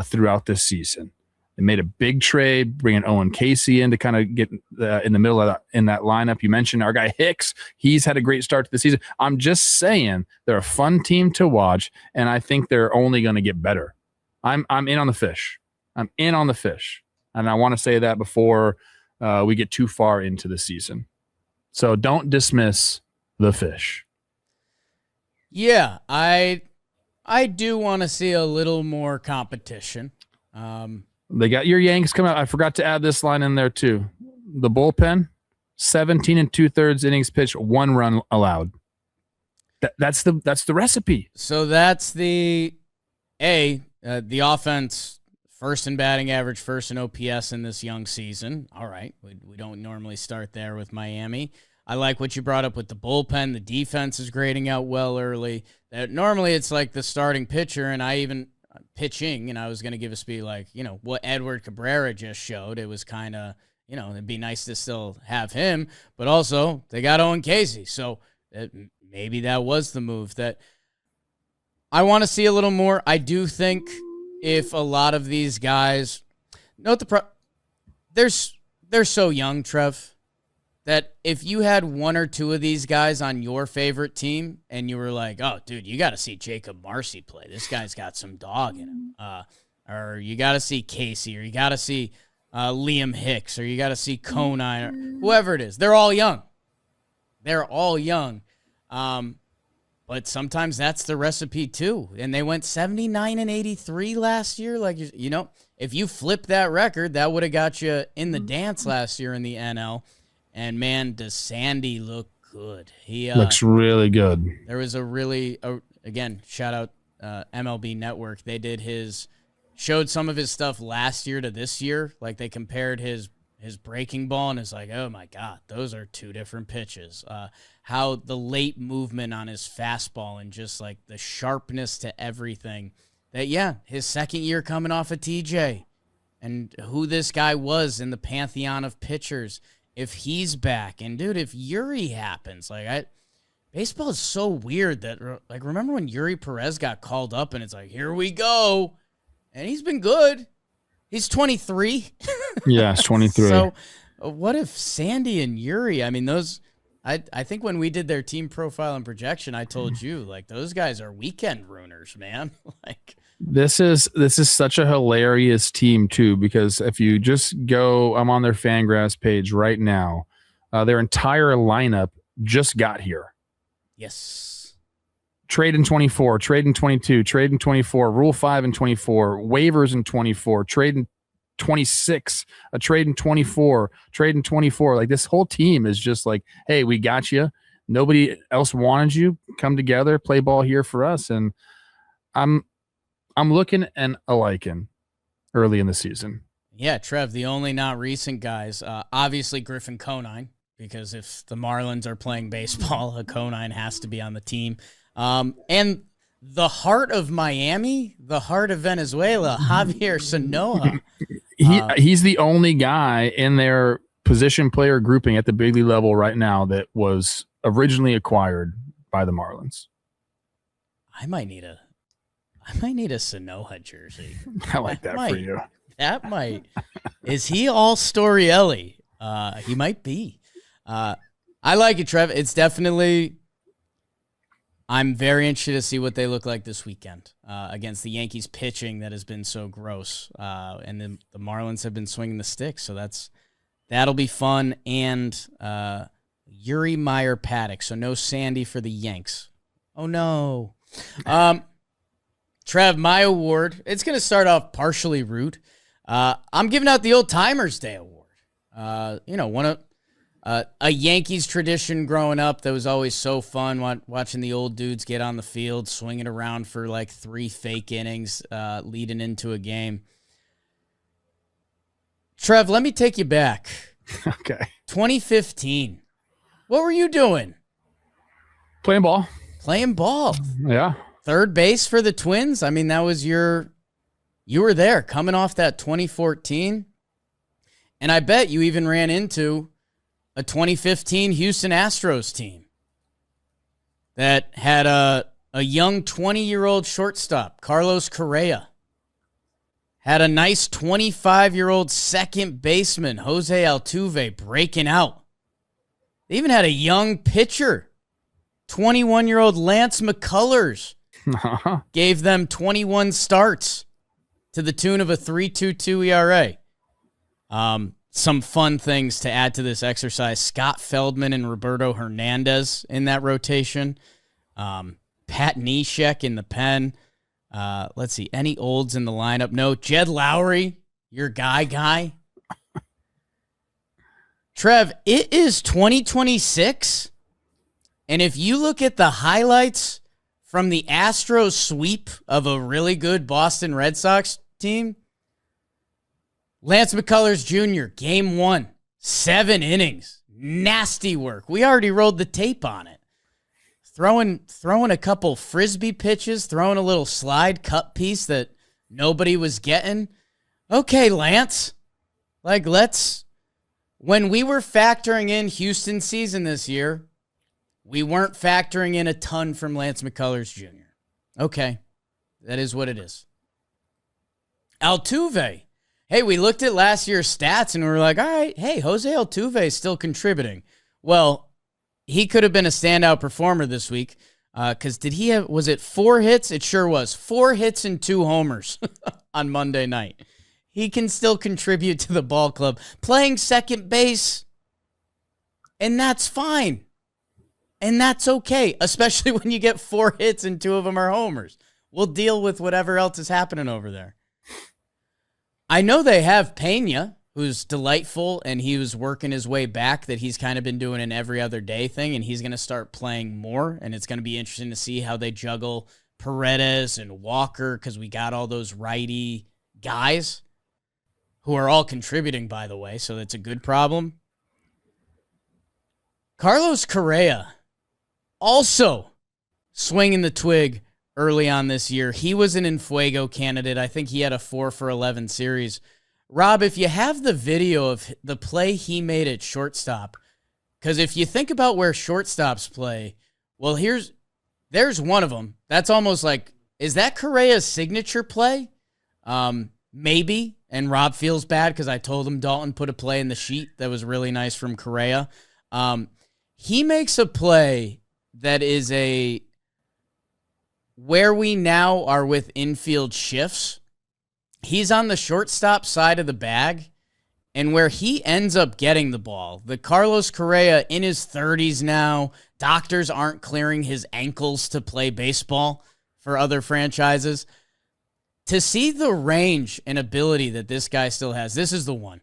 throughout this season. They made a big trade, bringing Owen Casey in to kind of get in the middle of in that lineup. You mentioned our guy Hicks. He's had a great start to the season. I'm just saying they're a fun team to watch, and I think they're only going to get better. I'm in on the fish. I'm in on the fish, and I want to say that before we get too far into the season. So don't dismiss the fish. Yeah, I do want to see a little more competition. They got your Yanks coming out. I forgot to add this line in there too. The bullpen, 17 2/3 innings pitched, 1 run allowed. That's the recipe. So that's the offense, first in batting average, first in OPS in this young season. All right, we don't normally start there with Miami. I like what you brought up with the bullpen. The defense is grading out well early. Normally it's like the starting pitcher, and I even pitching, and I was going to give a speed like, what Edward Cabrera just showed. It was kind of, it'd be nice to still have him, but also they got Owen Casey. So maybe that was the move that I want to see a little more. I do think if a lot of these guys, they're so young, Trev, that if you had 1 or 2 of these guys on your favorite team and you were like, oh, dude, you got to see Jacob Marcy play. This guy's got some dog in him. Or you got to see Casey, or you got to see Liam Hicks, or you got to see Conine, or whoever it is. They're all young. But sometimes that's the recipe too. And they went 79 and 83 last year. Like, if you flip that record, that would have got you in the dance last year in the NL. And, man, does Sandy look good. He looks really good. There was again, shout out MLB Network. They showed some of his stuff last year to this year. Like, they compared his breaking ball, and it's like, oh, my God, those are 2 different pitches. How the late movement on his fastball and just, like, the sharpness to everything. His second year coming off of TJ. And who this guy was in the pantheon of pitchers. If he's back, and dude, if Yuri happens, baseball is so weird that, remember when Yuri Perez got called up and it's like, here we go. And he's been good. He's 23. Yeah, he's 23. So what if Sandy and Yuri, I think when we did their team profile and projection, I told you, like, those guys are weekend ruiners, man. Like, this is such a hilarious team too, because if you just go, I'm on their Fangraphs page right now. Their entire lineup just got here. yes. Trade in 24, trade in 22, trade in 24, Rule 5 in 24, waivers in 24, trade in 26, a trade in 24, trade in 24. Like, this whole team is just like, hey, we got you. Nobody else wanted you. Come together, play ball here for us. And I'm looking and a-liking early in the season. Yeah, Trev, the only not recent guys, obviously Griffin Conine, because if the Marlins are playing baseball, a Conine has to be on the team. And the heart of Miami, the heart of Venezuela, Javier Sanoja. He's the only guy in their position player grouping at the big league level right now that was originally acquired by the Marlins. I might need a Sanoja jersey. I like that for you. That might. Is he all Storielli? He might be. I like it, Trev. It's definitely. I'm very interested to see what they look like this weekend against the Yankees pitching that has been so gross. And then the Marlins have been swinging the stick, so that'll be fun. And Yuri Meyer Paddock, so no Sandy for the Yanks. Oh, no. Trev, my award, it's going to start off partially rude. I'm giving out the Old Timers Day Award. One of a Yankees tradition growing up that was always so fun, watching the old dudes get on the field, swinging around for like 3 fake innings leading into a game. Trev, let me take you back. Okay. 2015. What were you doing? Playing ball. Playing ball. Yeah. Third base for the Twins. I mean, that was you were there coming off that 2014. And I bet you even ran into a 2015 Houston Astros team that had a young 20-year-old shortstop, Carlos Correa. Had a nice 25-year-old second baseman, Jose Altuve, breaking out. They even had a young pitcher, 21-year-old Lance McCullers. Gave them 21 starts to the tune of a 3.22 ERA. Some fun things to add to this exercise. Scott Feldman and Roberto Hernandez in that rotation. Pat Neshek in the pen. Let's see. Any olds in the lineup? No. Jed Lowry, your guy. Trev, it is 2026. And if you look at the highlights from the Astros sweep of a really good Boston Red Sox team, Lance McCullers Jr., game 1, 7 innings, nasty work. We already rolled the tape on it. Throwing a couple frisbee pitches, throwing a little slide cut piece that nobody was getting. Okay, Lance. When we were factoring in Houston's season this year, we weren't factoring in a ton from Lance McCullers Jr. Okay, that is what it is. Altuve. Hey, we looked at last year's stats and we were like, all right, hey, Jose Altuve is still contributing. Well, he could have been a standout performer this week because was it 4 hits? It sure was. 4 hits and 2 homers on Monday night. He can still contribute to the ball club playing second base, and that's fine. And that's okay, especially when you get 4 hits and 2 of them are homers. We'll deal with whatever else is happening over there. I know they have Pena, who's delightful, and he was working his way back, that he's kind of been doing an every other day thing, and he's going to start playing more, and it's going to be interesting to see how they juggle Paredes and Walker, because we got all those righty guys who are all contributing, by the way, so that's a good problem. Carlos Correa, also swinging the twig early on this year. He was an FUEGO candidate. I think he had a 4 for 11 series. Rob, if you have the video of the play he made at shortstop, because if you think about where shortstops play, well, there's one of them. That's almost like, is that Correa's signature play? Maybe. And Rob feels bad because I told him Dalton put a play in the sheet that was really nice from Correa. he makes a play that is where we now are with infield shifts. He's on the shortstop side of the bag, and where he ends up getting the ball, the Carlos Correa in his 30s now, doctors aren't clearing his ankles to play baseball for other franchises. To see the range and ability that this guy still has, this is the one.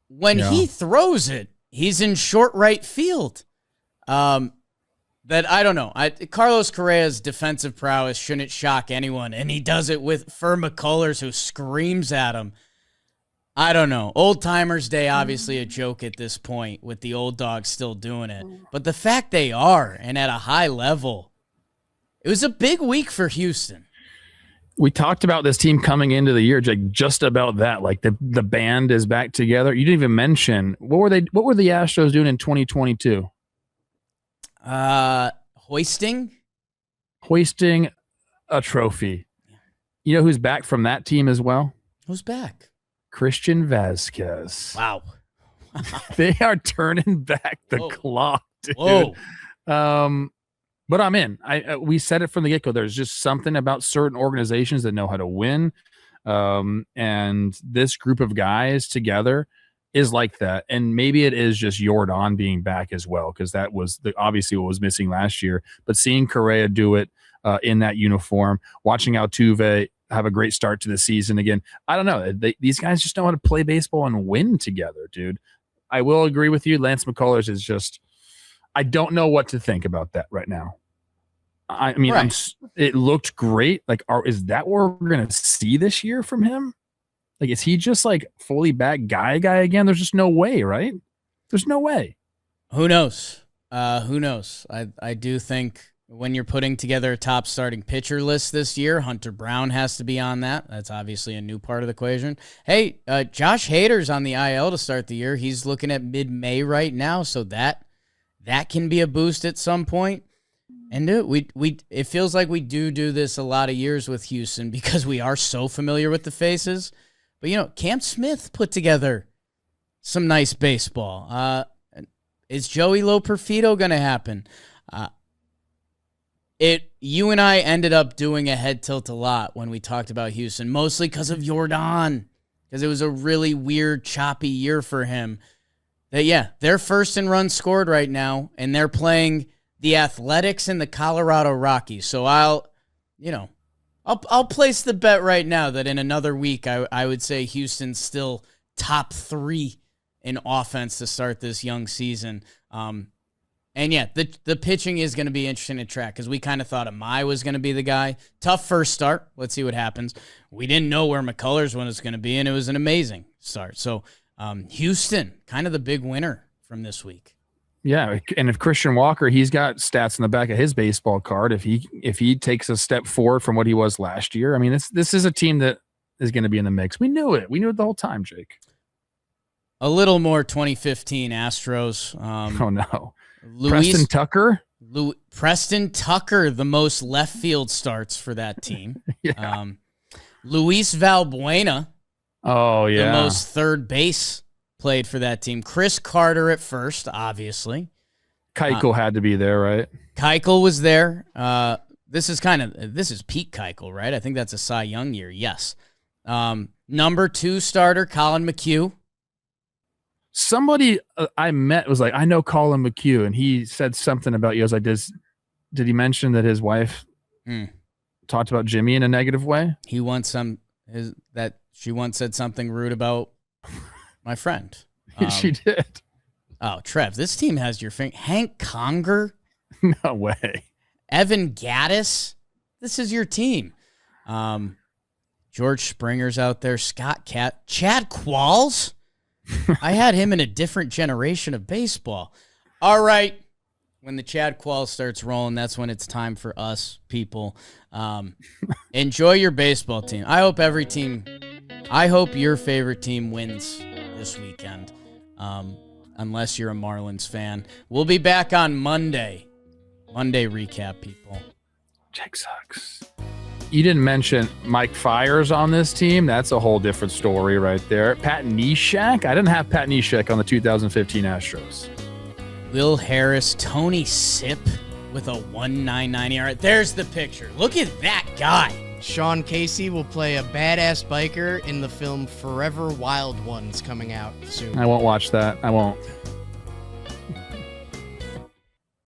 When he throws it, he's in short right field. That I don't know. Carlos Correa's defensive prowess shouldn't shock anyone, and he does it for McCullers, who screams at him. I don't know. Old Timers Day, obviously a joke at this point with the old dogs still doing it. But the fact they are, and at a high level, it was a big week for Houston. We talked about this team coming into the year, Jake, just about that. Like the band is back together. You didn't even mention, what were the Astros doing in 2022? Hoisting a trophy. You know who's back from that team as well? Who's back? Christian Vasquez. Wow. They are turning back the clock, dude. Whoa. But I'm in. We said it from the get-go. There's just something about certain organizations that know how to win. And this group of guys together is like that. And maybe it is just Yordan being back as well, because that was obviously what was missing last year. But seeing Correa do it in that uniform, watching Altuve have a great start to the season again. I don't know. These guys just know how to play baseball and win together, dude. I will agree with you. Lance McCullers is just, I don't know what to think about that right now. I mean, right. It looked great. Like, is that what we're going to see this year from him? Like, is he just like fully back guy again? There's just no way, right? There's no way. Who knows? Who knows? I do think when you're putting together a top starting pitcher list this year, Hunter Brown has to be on that. That's obviously a new part of the equation. Hey, Josh Hader's on the IL to start the year. He's looking at mid-May right now, so that can be a boost at some point. And it feels like we do this a lot of years with Houston because we are so familiar with the faces. But, you know, Cam Smith put together some nice baseball. Is Joey Loperfido going to happen? You and I ended up doing a head tilt a lot when we talked about Houston, mostly because of Yordan, because it was a really weird, choppy year for him. They're first in runs scored right now, and they're playing the Athletics and the Colorado Rockies. So I'll place the bet right now that in another week, I would say Houston's still top 3 in offense to start this young season. The pitching is going to be interesting to track because we kind of thought Amai was going to be the guy. Tough first start. Let's see what happens. We didn't know where McCullers was going to be, and it was an amazing start. So Houston, kind of the big winner from this week. Yeah, and if Christian Walker, he's got stats in the back of his baseball card. If he takes a step forward from what he was last year, I mean, this is a team that is going to be in the mix. We knew it. We knew it the whole time, Jake. A little more 2015 Astros. Oh no, Preston Tucker. Preston Tucker, the most left field starts for that team. Yeah. Luis Valbuena. Oh yeah, the most third base played for that team. Chris Carter at first, obviously. Keuchel had to be there, right? Keuchel was there. This is peak Keuchel, right? I think that's a Cy Young year. Yes. Number 2 starter, Colin McHugh. Somebody I met was like, I know Colin McHugh, and he said something about you. I was like, did he mention that his wife talked about Jimmy in a negative way? She once said something rude about my friend. She did. Oh, Trev, this team has your finger. Hank Conger? No way. Evan Gaddis? This is your team. George Springer's out there. Scott Cat. Chad Qualls? I had him in a different generation of baseball. All right. When the Chad Qualls starts rolling, that's when it's time for us, people. Enjoy your baseball team. I hope your favorite team wins this weekend, unless you're a Marlins fan. We'll be back on Monday. Monday recap, people. Jake sucks. You didn't mention Mike Fiers on this team. That's a whole different story right there. Pat Neshek. I didn't have Pat Neshek on the 2015 Astros. Will Harris, Tony Sipp with a 1.99 ERA. There's the picture. Look at that guy. Sean Casey will play a badass biker in the film Forever Wild Ones coming out soon. I won't watch that. I won't.